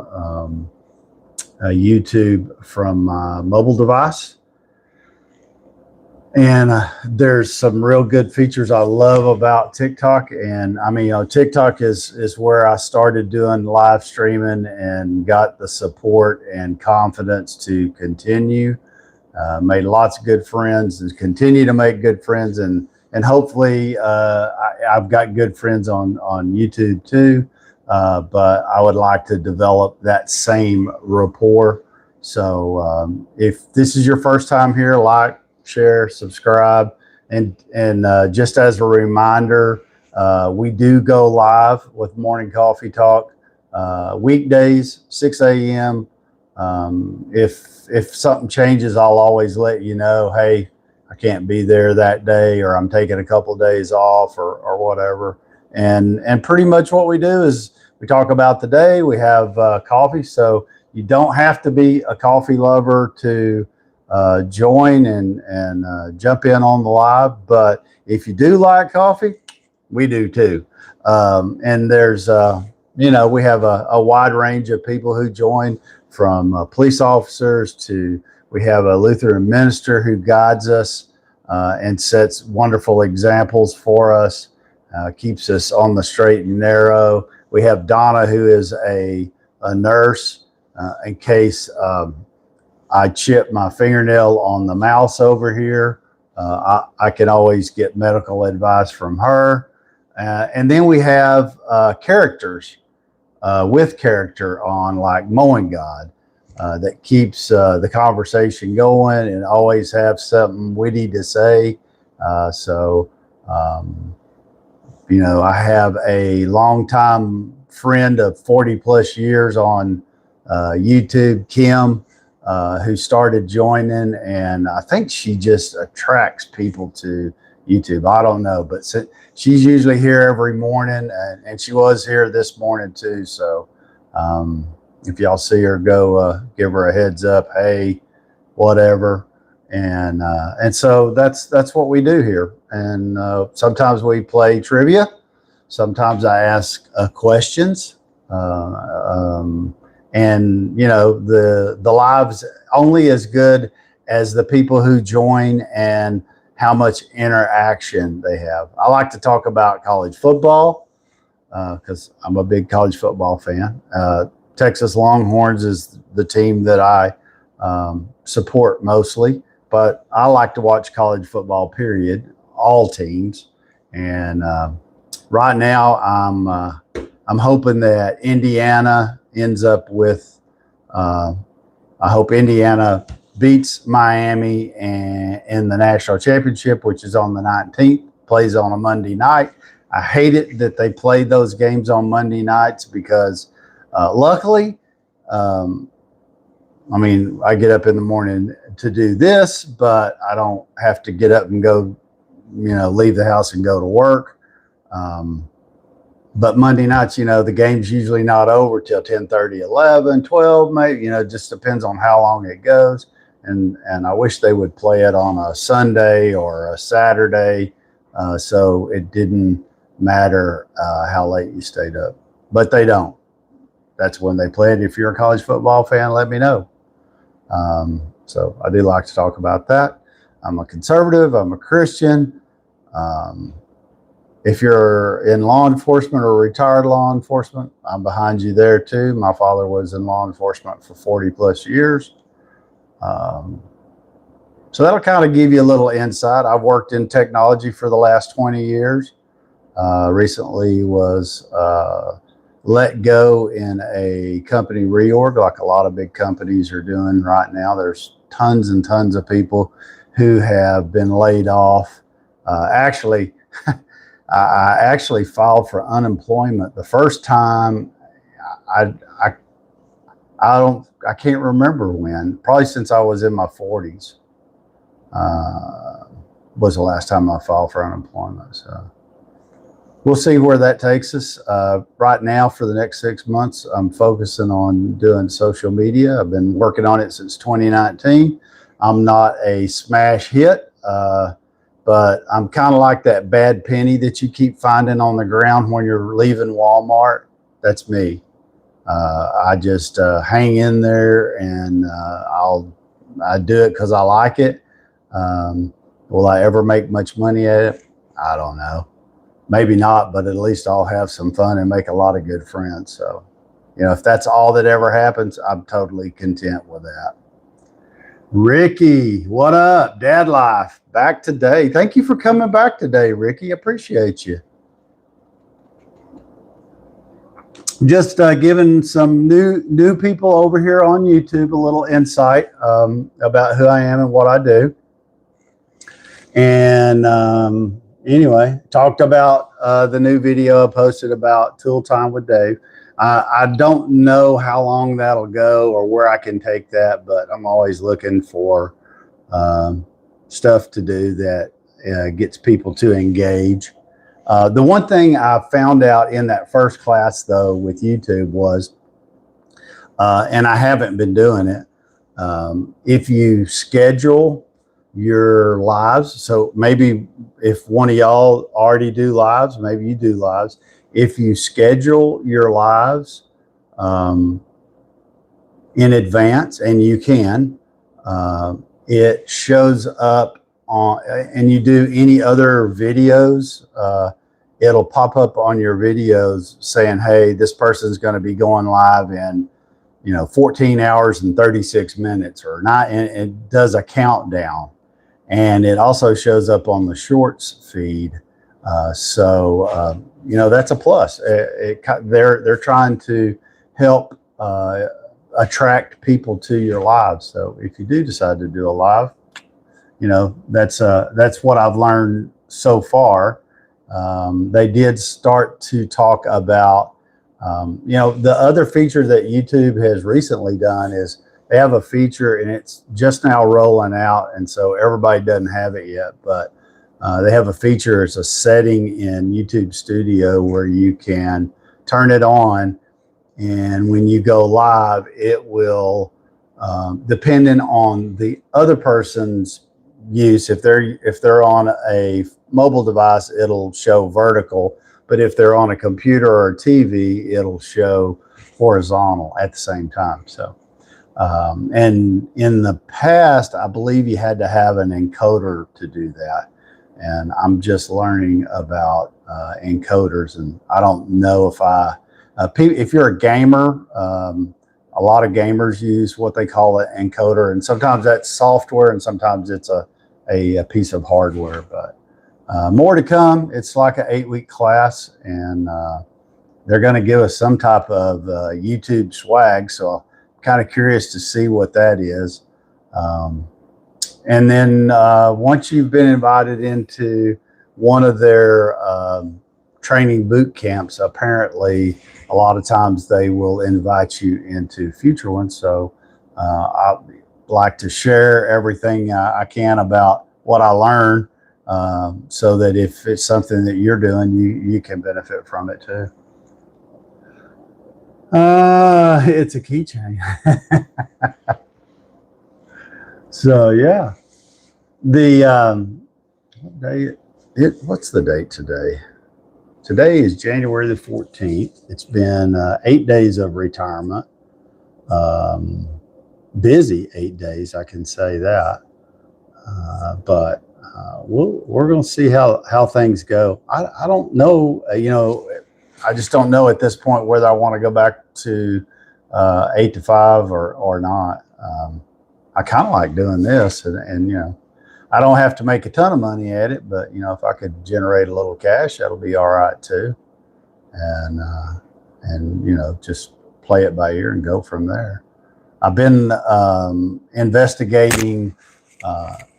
YouTube from my mobile device. And there's some real good features I love about TikTok. And I mean, you know, TikTok is where I started doing live streaming and got the support and confidence to continue. Made lots of good friends and continue to make good friends. And hopefully I've got good friends on YouTube too. But I would like to develop that same rapport. So if this is your first time here, like, share, subscribe, and just as a reminder, we do go live with Morning Coffee Talk weekdays, 6 a.m. If something changes, I'll always let you know, hey, I can't be there that day, or I'm taking a couple of days off, or whatever. And pretty much what we do is we talk about the day. We have coffee, so you don't have to be a coffee lover to join and jump in on the live. But if you do like coffee, we do too. And there's, you know, we have a wide range of people who join, from police officers to, we have a Lutheran minister who guides us and sets wonderful examples for us, keeps us on the straight and narrow. We have Donna, who is a nurse, in case I chip my fingernail on the mouse over here. I can always get medical advice from her. And then we have characters with character on, like Mowing God, that keeps the conversation going and always have something witty to say. You know, I have a longtime friend of 40 plus years on YouTube, Kim, who started joining, and I think she just attracts people to YouTube. I don't know, but she's usually here every morning, and she was here this morning too. So if y'all see her, go give her a heads up. Hey, whatever. And so that's what we do here. And sometimes we play trivia. Sometimes I ask questions. And you know, the live's only as good as the people who join and how much interaction they have. I like to talk about college football because I'm a big college football fan. Texas Longhorns is the team that I support mostly, but I like to watch college football, period, all teams. And right now I'm hoping that Indiana ends up with, I hope Indiana beats Miami in the national championship, which is on the 19th, plays on a Monday night. I hate it that they played those games on Monday nights because luckily, I mean, I get up in the morning to do this, but I don't have to get up and go, leave the house and go to work. But Monday nights, the game's usually not over till 10:30, 11, 12, maybe, it just depends on how long it goes. And I wish they would play it on a Sunday or a Saturday, so it didn't matter how late you stayed up. But they don't. That's when they play it. If you're a college football fan, let me know. So I do like to talk about that. I'm a conservative. I'm a Christian. If you're in law enforcement or retired law enforcement, I'm behind you there too. My father was in law enforcement for 40 plus years. So that'll kind of give you a little insight. I've worked in technology for the last 20 years. Recently was let go in a company reorg, like a lot of big companies are doing right now. There's tons and tons of people who have been laid off. Actually, I actually filed for unemployment the first time. I can't remember when. Probably since I was in my 40s was the last time I filed for unemployment. So we'll see where that takes us. Right now, for the next 6 months, I'm focusing on doing social media. I've been working on it since 2019. I'm not a smash hit, but I'm kind of like that bad penny that you keep finding on the ground when you're leaving Walmart. That's me. I just hang in there, and I do it because I like it. Will I ever make much money at it? I don't know. Maybe not, but at least I'll have some fun and make a lot of good friends. So, if that's all that ever happens, I'm totally content with that. Ricky, what up? Dad Life, back today. Thank you for coming back today, Ricky. Appreciate you. Just giving some new people over here on YouTube a little insight about who I am and what I do. And anyway, talked about the new video I posted about Tool Time with Dave. I don't know how long that'll go or where I can take that, but I'm always looking for stuff to do that gets people to engage. The one thing I found out in that first class, though, with YouTube was, and I haven't been doing it, if you schedule your lives, so maybe if one of y'all already do lives, maybe you do lives. If you schedule your lives in advance, and you can, it shows up on, and you do any other videos, it'll pop up on your videos saying, hey, this person's going to be going live in 14 hours and 36 minutes or not, and it does a countdown. And it also shows up on the shorts feed. So that's a plus. They're trying to help attract people to your lives. So if you do decide to do a live, that's what I've learned so far. They did start to talk about, the other feature that YouTube has recently done is they have a feature, and it's just now rolling out, and so everybody doesn't have it yet, but they have a feature. It's a setting in YouTube Studio where you can turn it on, and when you go live, it will, depending on the other person's use, if they're on a mobile device, it'll show vertical, but if they're on a computer or a TV, it'll show horizontal at the same time. So and in the past, I believe you had to have an encoder to do that. And I'm just learning about encoders, and I don't know if you're a gamer, a lot of gamers use what they call an encoder, and sometimes that's software and sometimes it's a piece of hardware, but more to come. It's like an 8-week class, and they're going to give us some type of YouTube swag. So kind of curious to see what that is. And then once you've been invited into one of their training boot camps, apparently a lot of times they will invite you into future ones. So I like to share everything I can about what I learn, so that if it's something that you're doing, you can benefit from it too. It's a keychain. So yeah, what day? What's the date today? Today is January the 14th. It's been 8 days of retirement. Busy 8 days, I can say that. But we're going to see how things go. I don't know, I just don't know at this point whether I want to go back to 8 to 5 or not. I kind of like doing this, and I don't have to make a ton of money at it, but if I could generate a little cash, that'll be all right too. And just play it by ear and go from there. I've been investigating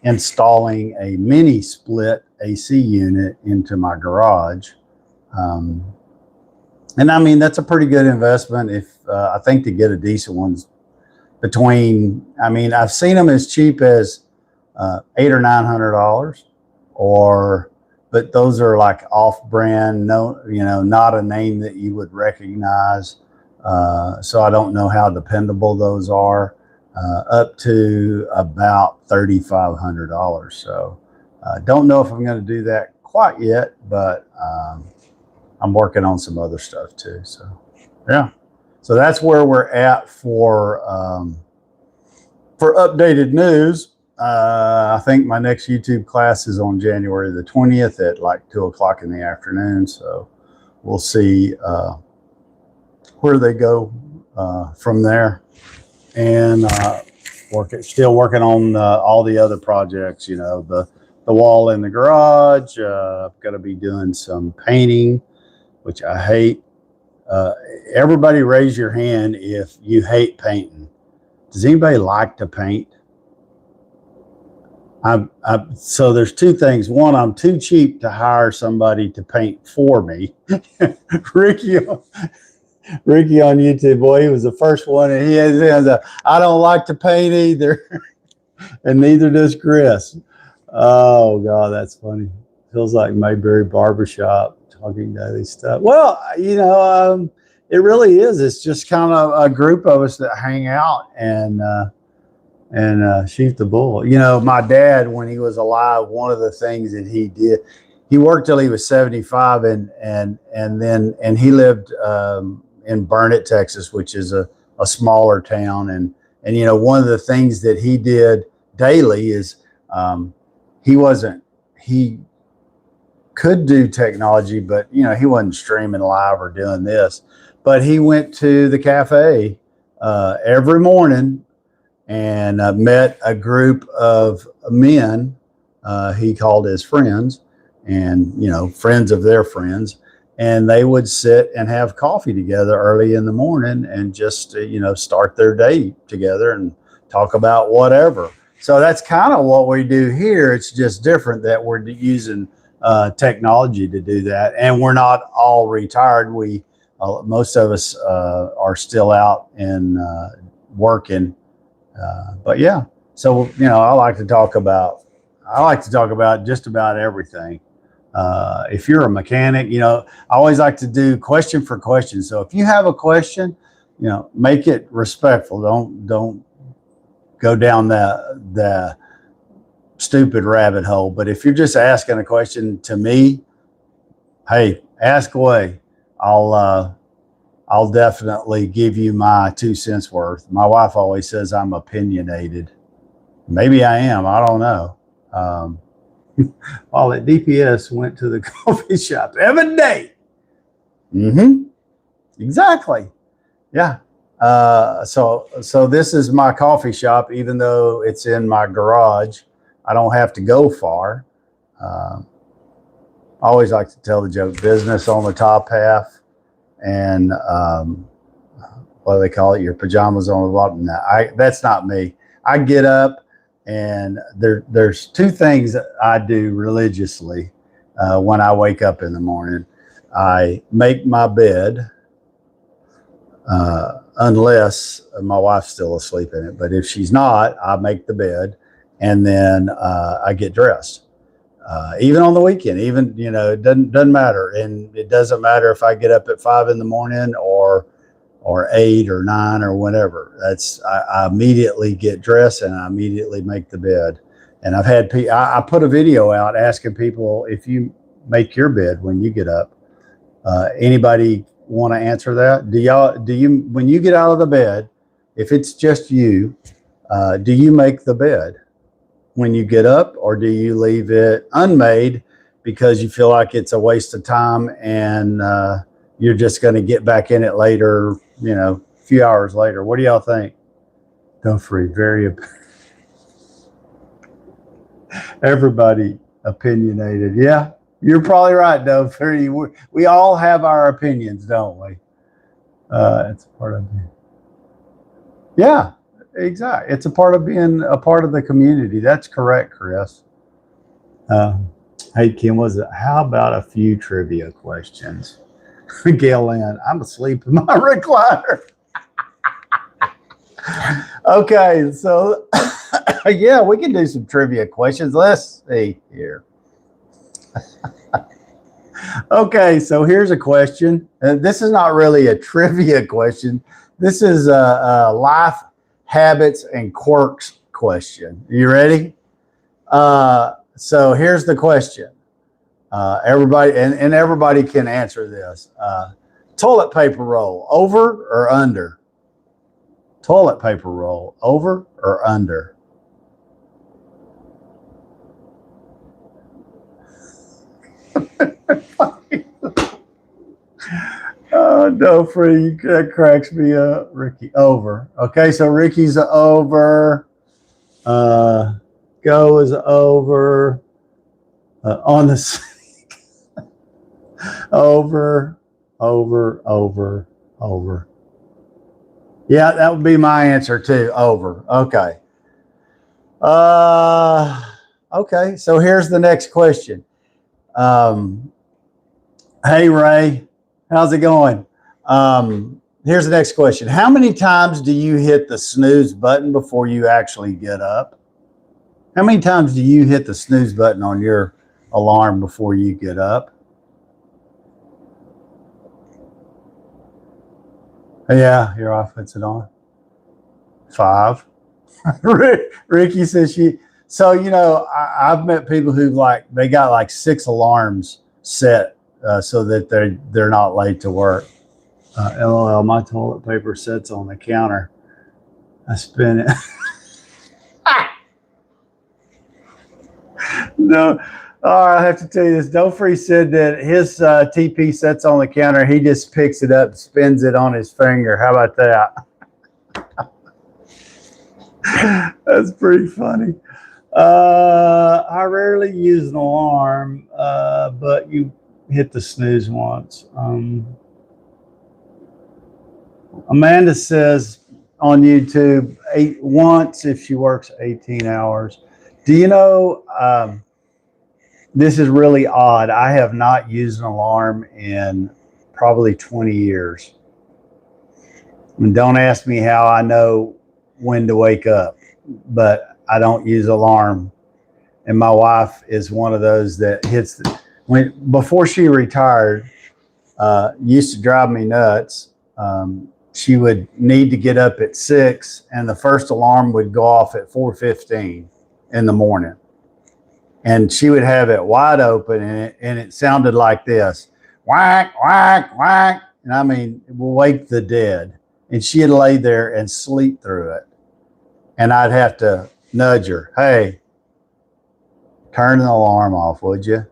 installing a mini split AC unit into my garage. And I mean, that's a pretty good investment. If I think to get a decent one's I've seen them as cheap as $800 or $900, but those are like off-brand, not a name that you would recognize. So I don't know how dependable those are. Up to about $3,500. So don't know if I'm going to do that quite yet, but I'm working on some other stuff too. So yeah, so that's where we're at for updated news. I think my next YouTube class is on January the 20th at like 2 o'clock in the afternoon. So we'll see where they go from there. And still working on all the other projects, the wall in the garage. I've got to be doing some painting, which I hate. Everybody raise your hand if you hate painting. Does anybody like to paint? So there's two things. One, I'm too cheap to hire somebody to paint for me. Ricky on YouTube, boy, he was the first one, and he has I don't like to paint either, and neither does Chris. Oh God, that's funny. Feels like Mayberry Barbershop talking daily stuff. Well, it really is. It's just kind of a group of us that hang out and shoot the bull. My dad, when he was alive, one of the things that he did, he worked till he was 75, and he lived in Burnett, Texas, which is a smaller town. And one of the things that he did daily is he could do technology, but he wasn't streaming live or doing this. But he went to the cafe every morning and met a group of men he called his friends, and friends of their friends. And they would sit and have coffee together early in the morning and just, start their day together and talk about whatever. So that's kind of what we do here. It's just different that we're using technology to do that. And we're not all retired. Most of us are still out and working. But yeah, so, I like to talk about just about everything. If you're a mechanic, I always like to do question for question. So if you have a question, make it respectful. Don't go down the stupid rabbit hole. But if you're just asking a question to me, hey, ask away. I'll definitely give you my 2 cents worth. My wife always says I'm opinionated. Maybe I am. I don't know. While at DPS, went to the coffee shop every day. Exactly. Yeah. So this is my coffee shop, even though it's in my garage. I don't have to go far. I always like to tell the joke: business on the top half, and what do they call it? Your pajamas on the bottom. That's not me. I get up. And there's two things that I do religiously when I wake up in the morning. I make my bed, unless my wife's still asleep in it. But if she's not, I make the bed, and then I get dressed. Even on the weekend, even, it doesn't matter, and it doesn't matter if I get up at 5 in the morning or 8 or 9 or whatever. I immediately get dressed and I immediately make the bed. And I've had I put a video out asking people, if you make your bed when you get up. Anybody want to answer that? Do you, when you get out of the bed, if it's just you, do you make the bed when you get up, or do you leave it unmade because you feel like it's a waste of time and you're just going to get back in it later, a few hours later? What do y'all think? Go free. Very everybody opinionated. Yeah, you're probably right, though. We all have our opinions, don't we? It's a part of it. Yeah, exactly. It's a part of being a part of the community. That's correct, Chris. Hey, Kim, how about a few trivia questions? Gail Ann, I'm asleep in my recliner. Okay, so yeah, we can do some trivia questions. Let's see here. Okay, so here's a question. This is not really a trivia question. This is a life habits and quirks question. You ready? So here's the question. Everybody, and everybody can answer this. Toilet paper roll, over or under? Toilet paper roll, over or under? No, free. That cracks me up. Ricky, over. Okay, so Ricky's over. Go is over. On the sink. Over. Yeah, that would be my answer too. Over. Okay. Okay, so here's the next question. Hey, Ray, how's it going? Here's the next question. How many times do you hit the snooze button before you actually get up? How many times do you hit the snooze button on your alarm before you get up? Yeah, your wife puts it on. 5. Ricky says so, I've met people who they got 6 alarms set so that they're not late to work. LOL, my toilet paper sits on the counter. I spin it. No, I have to tell you this. Dofree said that his TP sits on the counter. He just picks it up, spins it on his finger. How about that? That's pretty funny. I rarely use an alarm, but you hit the snooze once. Amanda says on YouTube, once if she works 18 hours. Do you know, this is really odd. I have not used an alarm in probably 20 years. And don't ask me how I know when to wake up, but I don't use alarm. And my wife is one of those that before she retired, used to drive me nuts. She would need to get up at 6 and the first alarm would go off at 4:15 in the morning. And she would have it wide open and it sounded like this. Whack, whack, whack. And I mean, it will wake the dead. And she'd lay there and sleep through it. And I'd have to nudge her. Hey, turn the alarm off, would you?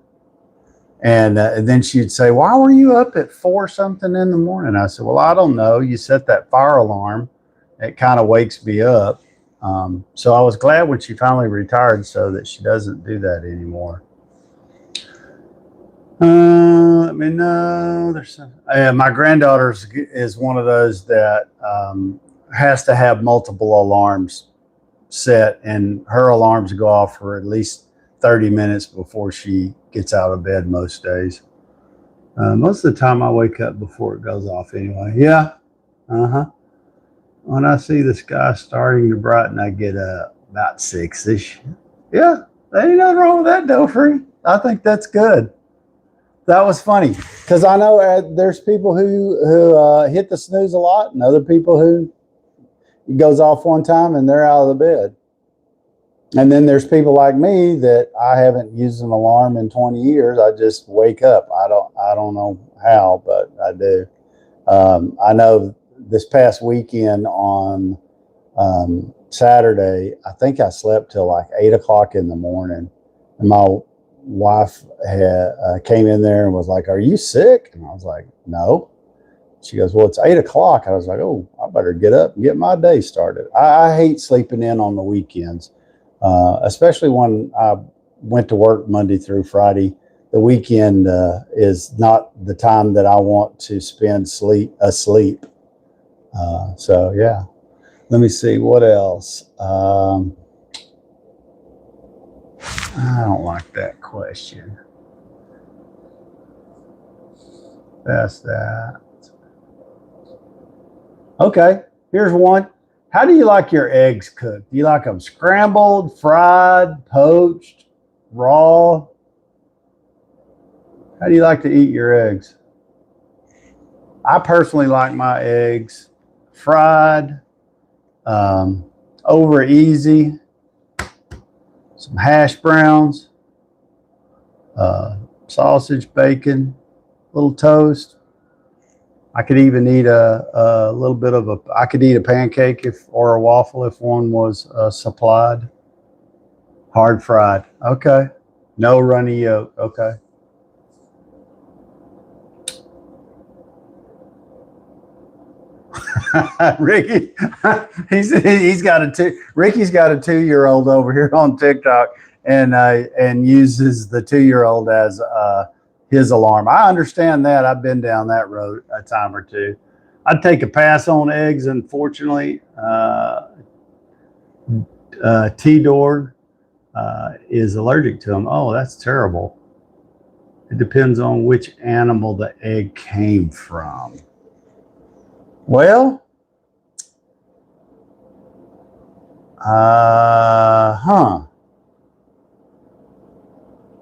And then she'd say, why were you up at 4 something in the morning? I said, well, I don't know. You set that fire alarm. It kind of wakes me up. So I was glad when she finally retired so that she doesn't do that anymore. Let me know. My granddaughter is one of those that has to have multiple alarms set, and her alarms go off for at least 30 minutes before she gets out of bed most days. Most of the time I wake up before it goes off anyway. Yeah. Uh-huh. When I see the sky starting to brighten, I get up about 6-ish. Yeah. There ain't nothing wrong with that, though, Free. I think that's good. That was funny because I know there's people who hit the snooze a lot, and other people who it goes off one time and they're out of the bed. And then there's people like me that I haven't used an alarm in 20 years. I just wake up. I don't know how, but I do. I know this past weekend on Saturday, I think I slept till like 8 o'clock in the morning, and my wife came in there and was like, "Are you sick?" And I was like, "No." She goes, "Well, it's 8 o'clock." I was like, "Oh, I better get up and get my day started." I hate sleeping in on the weekends, especially when I went to work Monday through Friday. The weekend is not the time that I want to spend asleep. So yeah, let me see what else. I don't like that question. That's that. Okay, here's one. How do you like your eggs cooked? Do you like them scrambled, fried, poached, raw? How do you like to eat your eggs? I personally like my eggs fried, over easy, some hash browns, sausage, bacon, little toast. I could even eat a little bit of I could eat a pancake or a waffle if one was supplied. Hard fried. Okay. No runny yolk. Okay. Ricky, Ricky's got a 2-year-old over here on TikTok and uses the 2-year-old as his alarm. I understand that. I've been down that road a time or two. I'd take a pass on eggs, unfortunately. T-Dorg is allergic to them. Oh, that's terrible. It depends on which animal the egg came from. Well,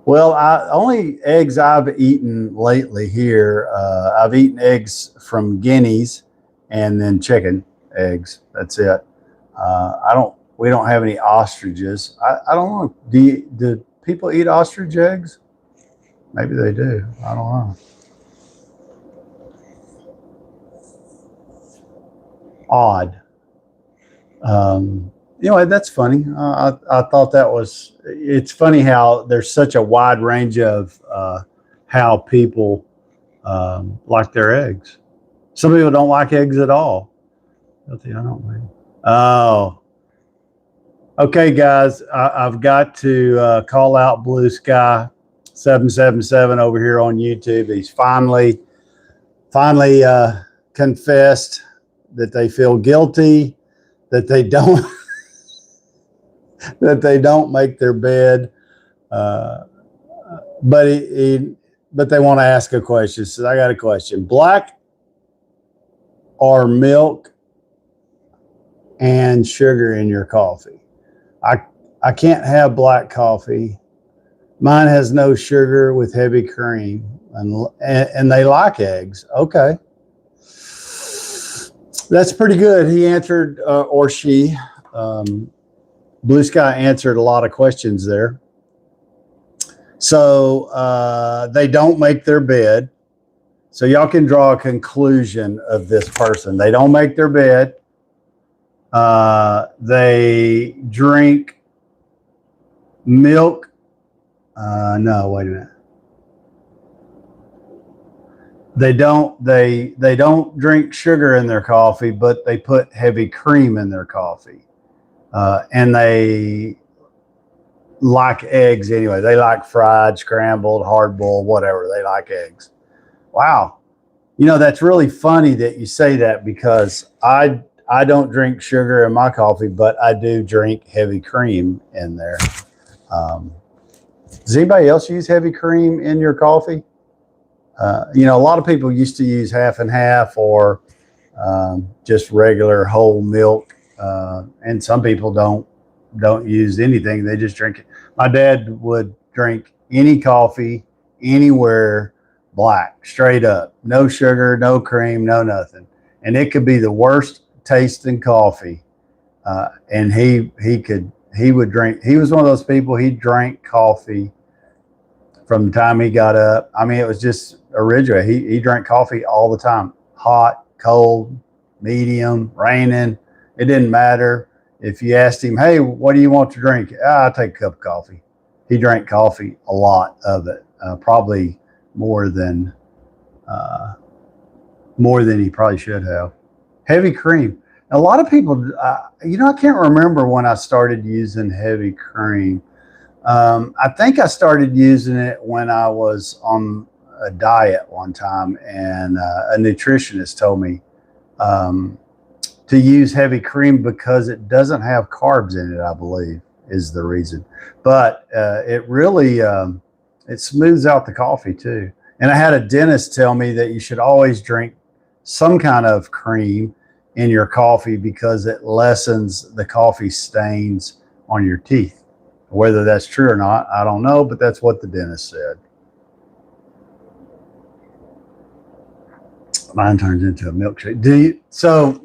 Well, only eggs I've eaten lately here. I've eaten eggs from guineas and then chicken eggs. That's it. We don't have any ostriches. I don't know. Do people eat ostrich eggs? Maybe they do. I don't know. Odd. Anyway, that's funny. I thought it's funny how there's such a wide range of how people like their eggs. Some people don't like eggs at all. I don't like. Oh, okay, guys. I've got to call out Blue Sky 777 over here on YouTube. He's finally confessed that they feel guilty, that they don't that they don't make their bed, but they want to ask a question. So I got a question: black or milk and sugar in your coffee? I can't have black coffee. Mine has no sugar with heavy cream, and they like eggs. Okay. That's pretty good. He answered, or she, Blue Sky answered a lot of questions there. So they don't make their bed. So y'all can draw a conclusion of this person. They don't make their bed. They drink milk. No, wait a minute. They don't drink sugar in their coffee, but they put heavy cream in their coffee. And they like eggs anyway. They like fried, scrambled, hard boiled, whatever. They like eggs. Wow. That's really funny that you say that, because I don't drink sugar in my coffee, but I do drink heavy cream in there. Does anybody else use heavy cream in your coffee? A lot of people used to use half and half or just regular whole milk, and some people don't use anything. They just drink it. My dad would drink any coffee anywhere black, straight up, no sugar, no cream, no nothing, and it could be the worst tasting coffee. And he would drink. He was one of those people. He drank coffee from the time he got up. I mean, it was just original. He drank coffee all the time, hot, cold, medium, raining. It didn't matter. If you asked him, hey, what do you want to drink? I'll take a cup of coffee. He drank coffee, a lot of it, probably more than he probably should have. Heavy cream. A lot of people, I can't remember when I started using heavy cream. I think I started using it when I was on a diet one time, and a nutritionist told me to use heavy cream because it doesn't have carbs in it, I believe, is the reason. But it really, it smooths out the coffee too. And I had a dentist tell me that you should always drink some kind of cream in your coffee because it lessens the coffee stains on your teeth. Whether that's true or not, I don't know, but that's what the dentist said. Mine turns into a milkshake. So,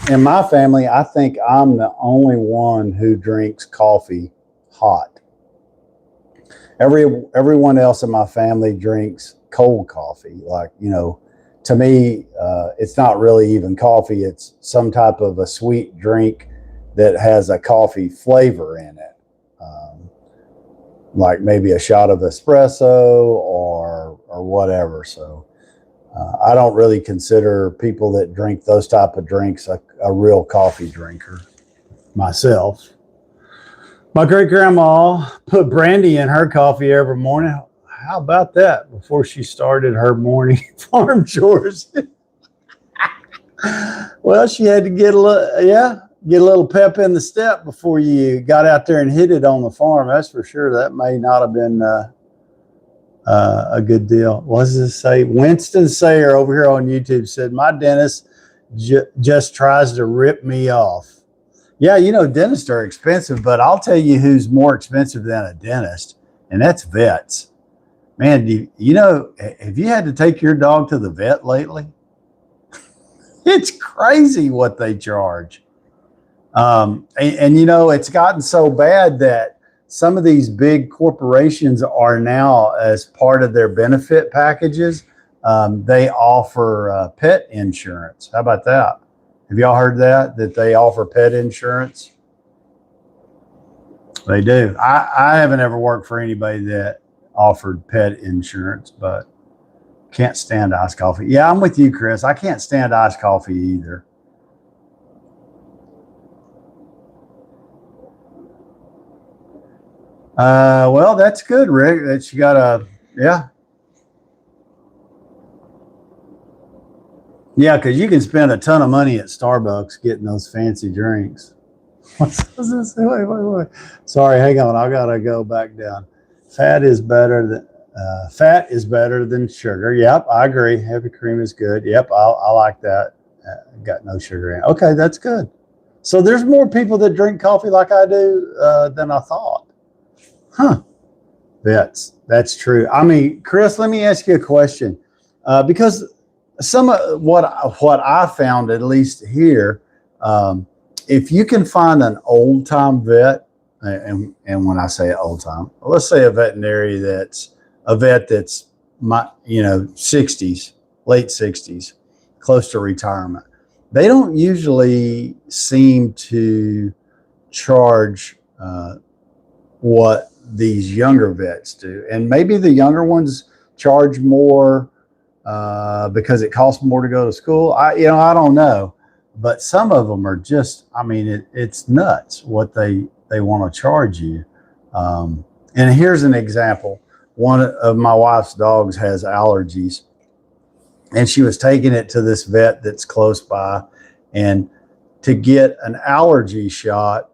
in my family, I think I'm the only one who drinks coffee hot. Everyone else in my family drinks cold coffee. Like, to me, it's not really even coffee. It's some type of a sweet drink that has a coffee flavor in it. Like maybe a shot of espresso or whatever. So I don't really consider people that drink those type of drinks a real coffee drinker myself. My great grandma put brandy in her coffee every morning. How about that? Before she started her morning farm chores. Well, she had to get a little pep in the step before you got out there and hit it on the farm. That's for sure. That may not have been a good deal. What does this say? Winston Sayer over here on YouTube said, my dentist just tries to rip me off. Yeah, dentists are expensive, but I'll tell you who's more expensive than a dentist, and that's vets. Man, have you had to take your dog to the vet lately? It's crazy what they charge. And it's gotten so bad that some of these big corporations are now, as part of their benefit packages, they offer pet insurance. How about that? Have y'all heard that they offer pet insurance? They do. I haven't ever worked for anybody that offered pet insurance, but can't stand iced coffee. Yeah, I'm with you, Chris. I can't stand iced coffee either. Well, that's good, Rick. That you got yeah, because you can spend a ton of money at Starbucks getting those fancy drinks. What's this? Wait. Sorry, hang on. I gotta go back down. Fat is better than sugar. Yep, I agree. Heavy cream is good. Yep, I like that. Got no sugar in. Okay, that's good. So there's more people that drink coffee like I do than I thought. Huh. That's true. I mean, Chris, let me ask you a question. Because some of what I found, at least here, if you can find an old time vet, and when I say old time, let's say a vet that's 60s, late 60s, close to retirement, they don't usually seem to charge what these younger vets do. And maybe the younger ones charge more because it costs more to go to school. I don't know, but some of them are just, it's nuts what they want to charge you. And here's an example. One of my wife's dogs has allergies, and she was taking it to this vet that's close by, and to get an allergy shot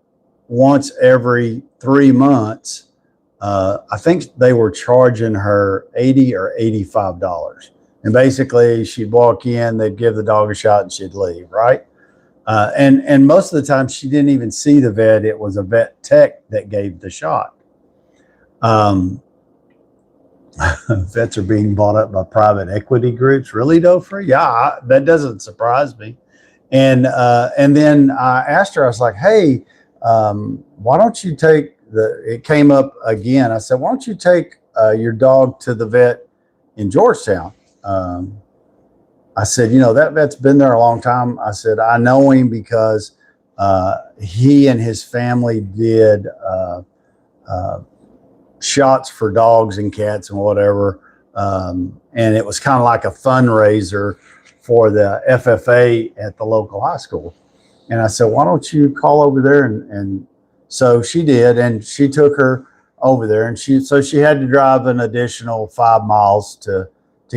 once every 3 months, I think they were charging her $80 or $85. And basically she'd walk in, they'd give the dog a shot and she'd leave, right? And most of the time she didn't even see the vet. It was a vet tech that gave the shot. Vets are being bought up by private equity groups. Really, though, for yeah, that doesn't surprise me. And then I asked her, I was like, hey, why don't you take it came up again. I said, why don't you take your dog to the vet in Georgetown? I said, that vet's been there a long time. I said, I know him because he and his family did shots for dogs and cats and whatever. And it was kind of like a fundraiser for the FFA at the local high school. And I said, why don't you call over there? And so she did, and she took her over there, and she had to drive an additional 5 miles to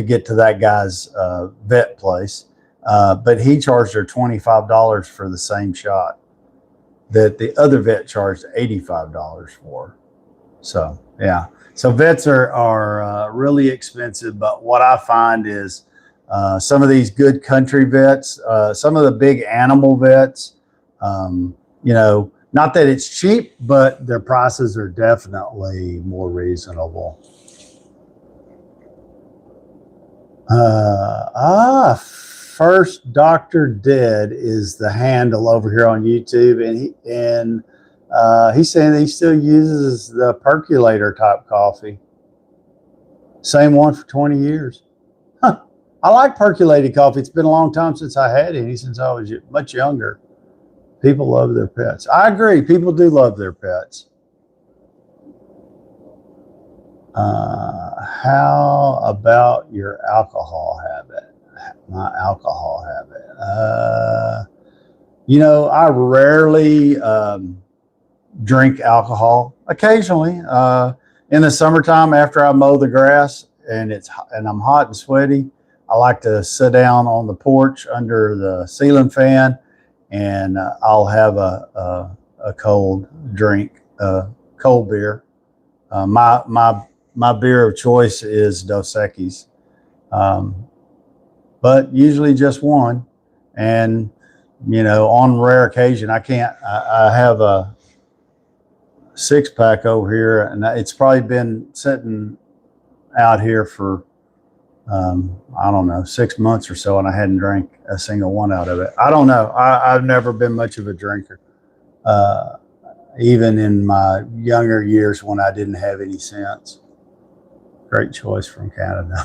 get to that guy's vet place. But he charged her $25 for the same shot that the other vet charged $85 for. So, yeah. So vets are really expensive, but what I find is some of these good country vets, some of the big animal vets, not that it's cheap, but their prices are definitely more reasonable. First Doctor Dead is the handle over here on YouTube, and he's saying that he still uses the percolator type coffee. Same one for 20 years. Huh. I like percolated coffee. It's been a long time since I had any, since I was much younger. People love their pets. I agree. People do love their pets. How about your alcohol habit? My alcohol habit. I rarely drink alcohol. Occasionally, in the summertime after I mow the grass and I'm hot and sweaty, I like to sit down on the porch under the ceiling fan, and I'll have a cold drink, cold beer. My beer of choice is Dos Equis, but usually just one. And on rare occasion, I have a 6-pack over here, and it's probably been sitting out here for I don't know, 6 months or so, and I hadn't drank a single one out of it. I don't know. I've never been much of a drinker, even in my younger years when I didn't have any sense. Great choice from Canada.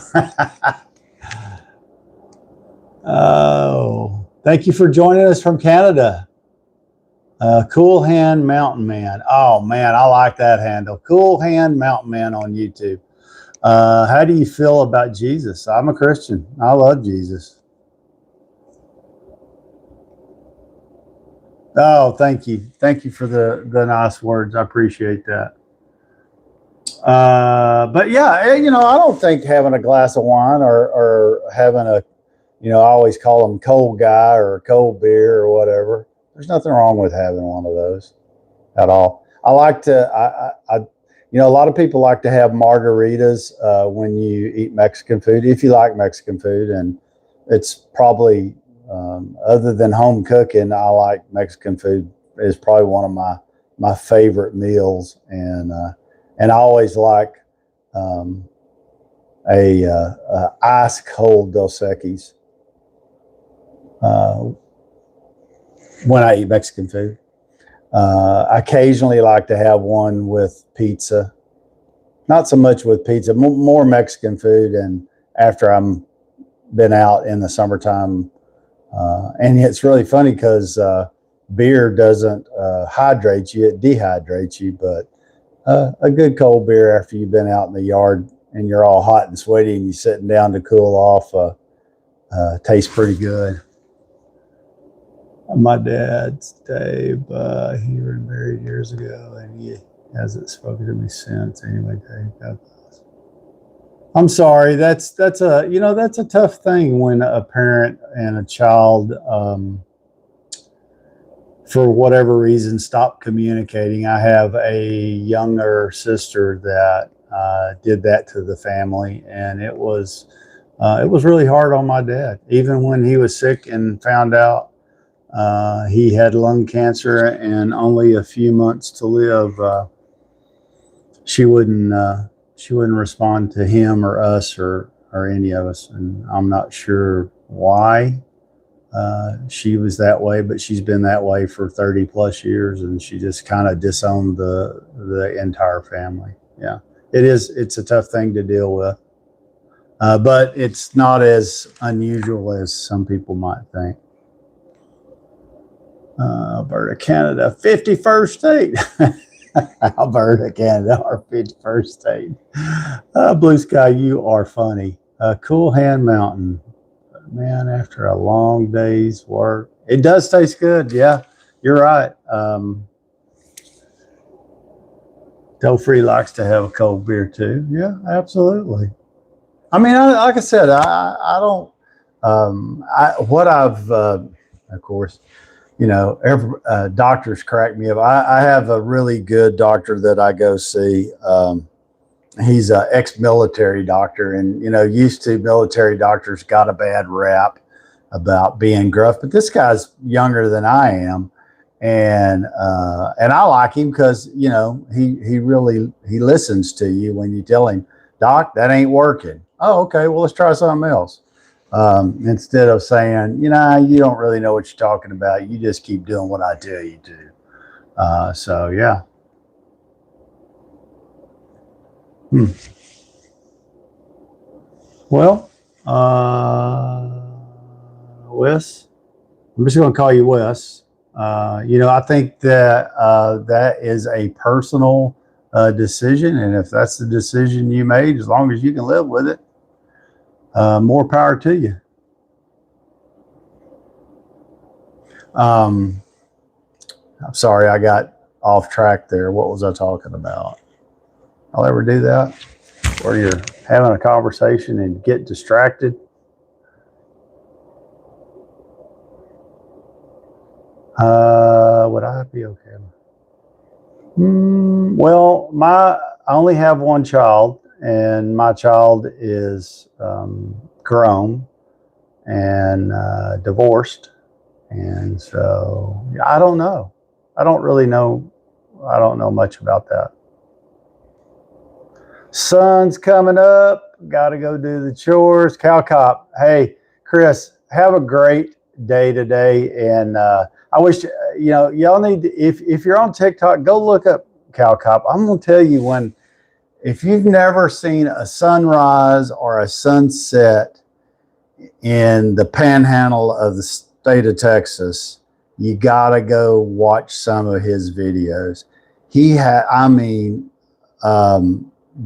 Oh, thank you for joining us from Canada. Cool Hand Mountain Man. Oh man, I like that handle. Cool Hand Mountain Man on YouTube. How do you feel about Jesus? I'm a Christian. I love Jesus. Oh, thank you. Thank you for the nice words. I appreciate that. But yeah, I don't think having a glass of wine or having I always call them cold guy or cold beer or whatever. There's nothing wrong with having one of those at all. I like to, a lot of people like to have margaritas when you eat Mexican food, if you like Mexican food. And it's probably, other than home cooking, I like Mexican food is probably one of my favorite meals. And I always like a ice cold Dos Equis when I eat Mexican food. I occasionally like to have one with pizza. Not so much with pizza, more Mexican food. And after I'm been out in the summertime, and it's really funny because beer doesn't hydrate you, it dehydrates you. But a good cold beer after you've been out in the yard and you're all hot and sweaty and you're sitting down to cool off tastes pretty good. My dad's Dave. He was married years ago, and he hasn't spoken to me since. Anyway, Dave, God bless. I'm sorry. That's a tough thing when a parent and a child for whatever reason, stopped communicating. I have a younger sister that did that to the family, and it was really hard on my dad. Even when he was sick and found out he had lung cancer and only a few months to live, she wouldn't respond to him or us or any of us, and I'm not sure why. She was that way, but she's been that way for 30 plus years, and she just kind of disowned the entire family. Yeah, it's a tough thing to deal with, but it's not as unusual as some people might think. Alberta, Canada, 51st state. Alberta, Canada, our 51st state. Blue Sky, you are funny. Cool Hand Mountain. Man, after a long day's work, it does taste good. Yeah, you're right. Free likes to have a cold beer too. Yeah, absolutely. I mean, like I said, I don't. What I've, of course, every doctors crack me up. I have a really good doctor that I go see. He's an ex-military doctor, and used to military doctors got a bad rap about being gruff, but this guy's younger than I am, and I like him because he listens to you when you tell him, "Doc, that ain't working." Oh, okay, well, let's try something else. Instead of saying, you don't really know what you're talking about, you just keep doing what I tell you to. So yeah. Well, Wes, I'm just going to call you Wes. I think that that is a personal decision, and if that's the decision you made, as long as you can live with it, more power to you. I'm sorry, I got off track there. What was I talking about? I'll ever do that, where you're having a conversation and get distracted. Would I be okay? Well, I only have one child, and my child is grown and divorced, and so I don't know. I don't really know. I don't know much about that. Sun's coming up. Got to go do the chores. Cow Cop. Hey, Chris, have a great day today. And I wish, y'all need to, if you're on TikTok, go look up Cow Cop. I'm going to tell you, if you've never seen a sunrise or a sunset in the panhandle of the state of Texas, you got to go watch some of his videos.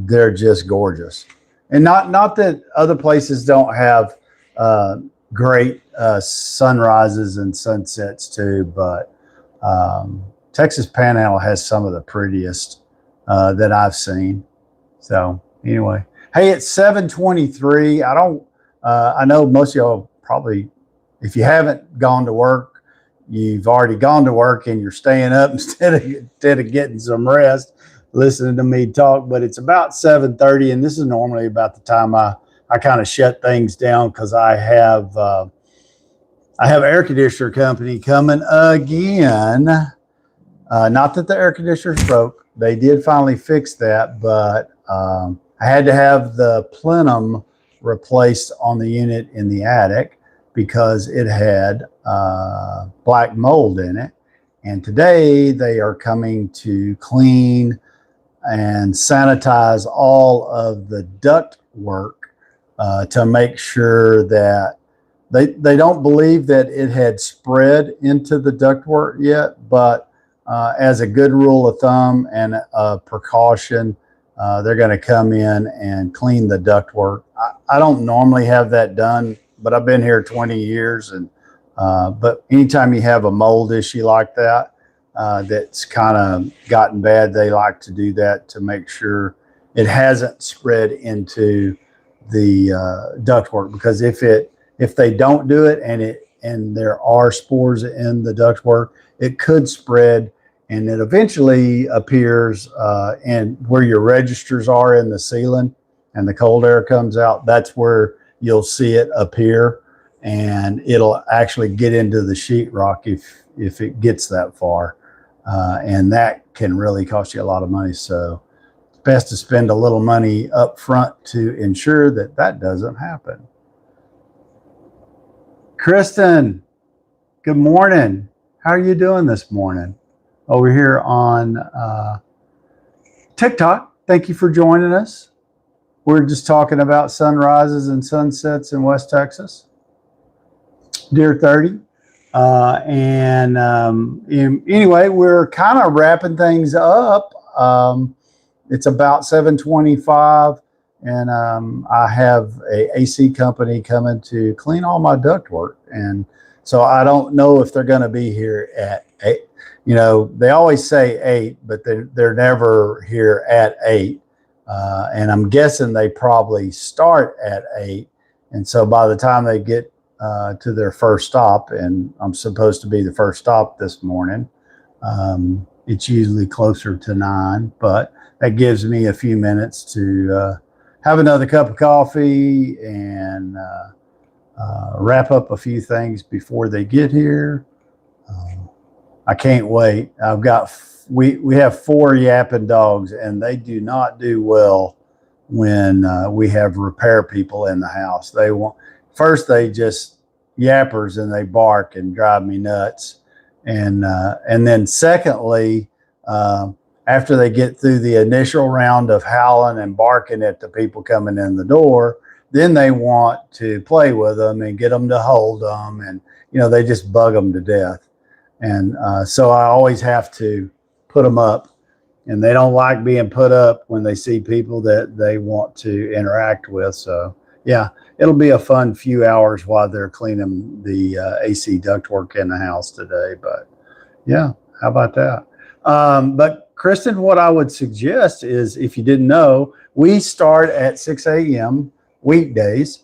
They're just gorgeous. And not that other places don't have great sunrises and sunsets too, but Texas Panhandle has some of the prettiest that I've seen. So anyway, hey, it's 7:23. I know most of y'all probably, if you haven't gone to work, you've already gone to work and you're staying up instead of getting some rest, listening to me talk. But it's about 7:30, and this is normally about the time I kind of shut things down, because I have air conditioner company coming again. Not that the air conditioner's broke. They did finally fix that, but I had to have the plenum replaced on the unit in the attic because it had black mold in it. And today they are coming to clean and sanitize all of the duct work to make sure that they don't believe that it had spread into the ductwork yet, but as a good rule of thumb and a precaution, they're going to come in and clean the ductwork. I don't normally have that done, but I've been here 20 years, and but anytime you have a mold issue like that, that's kind of gotten bad, they like to do that to make sure it hasn't spread into the ductwork. Because if they don't do it and there are spores in the ductwork, it could spread, and it eventually appears in where your registers are in the ceiling, and the cold air comes out. That's where you'll see it appear, and it'll actually get into the sheetrock if it gets that far, and that can really cost you a lot of money. So it's best to spend a little money up front to ensure that that doesn't happen. Kristen, good morning. How are you doing this morning? Over here on TikTok. Thank you for joining us. We're just talking about sunrises and sunsets in West Texas. Dear 30. Anyway, we're kind of wrapping things up. It's about 7:25, and I have a AC company coming to clean all my ductwork. And so I don't know if they're going to be here at 8. You know, they always say 8, but they're never here at 8. And I'm guessing they probably start at 8. And so by the time they get to their first stop, and I'm supposed to be the first stop this morning, it's usually closer to 9, but that gives me a few minutes to have another cup of coffee and wrap up a few things before they get here. I can't wait. We have 4 yapping dogs, and they do not do well when we have repair people in the house. They just yappers, and they bark and drive me nuts. And then secondly, after they get through the initial round of howling and barking at the people coming in the door, then they want to play with them and get them to hold them, and they just bug them to death. And so I always have to put them up, and they don't like being put up when they see people that they want to interact with. So yeah, it'll be a fun few hours while they're cleaning the AC ductwork in the house today. But yeah, how about that? But Kristen, what I would suggest is, if you didn't know, we start at 6 a.m. weekdays.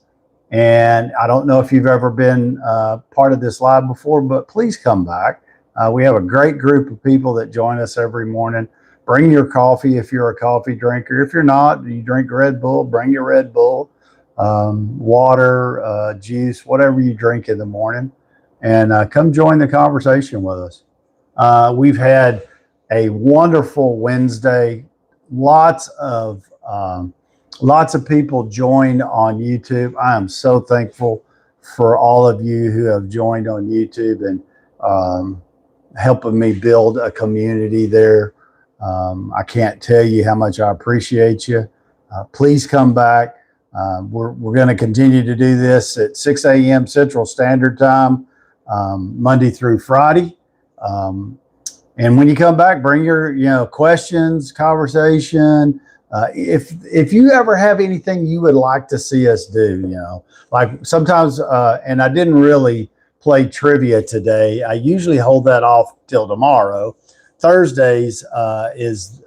And I don't know if you've ever been part of this live before, but please come back. We have a great group of people that join us every morning. Bring your coffee if you're a coffee drinker. If you're not, you drink Red Bull, bring your Red Bull, water, juice, whatever you drink in the morning, and come join the conversation with us. We've had a wonderful Wednesday. Lots of people joined on YouTube. I am so thankful for all of you who have joined on YouTube and helping me build a community there. I can't tell you how much I appreciate you. Please come back. We're going to continue to do this at 6 a.m. Central Standard Time, Monday through Friday. And when you come back, bring your questions, conversation. If you ever have anything you would like to see us do, like sometimes, and I didn't really play trivia today. I usually hold that off till tomorrow. Thursdays is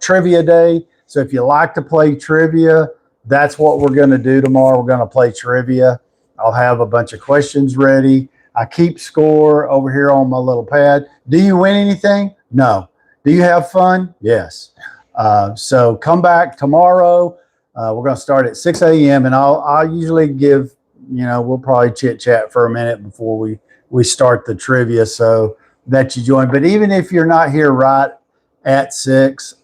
trivia day. So if you like to play trivia, that's what we're going to do tomorrow. We're going to play trivia. I'll have a bunch of questions ready. I keep score over here on my little pad. Do you win anything? No. Do you have fun? Yes. So come back tomorrow. We're going to start at 6 a.m. and I'll usually give, we'll probably chit chat for a minute before we start the trivia, so that you join. But even if you're not here right at 6,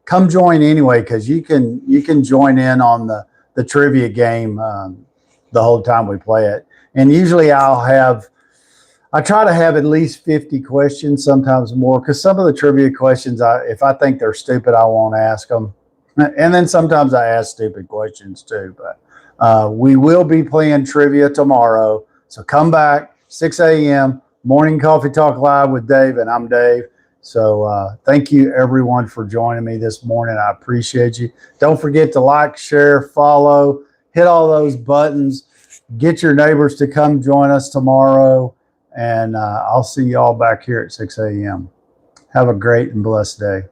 come join anyway, because you can join in on the trivia game the whole time we play it. And usually I try to have at least 50 questions, sometimes more, because some of the trivia questions, if I think they're stupid, I won't ask them. And then sometimes I ask stupid questions too. But we will be playing trivia tomorrow. So come back, 6 a.m., Morning Coffee Talk Live with Dave, and I'm Dave. So thank you, everyone, for joining me this morning. I appreciate you. Don't forget to like, share, follow, hit all those buttons. Get your neighbors to come join us tomorrow. And I'll see you all back here at 6 a.m. Have a great and blessed day.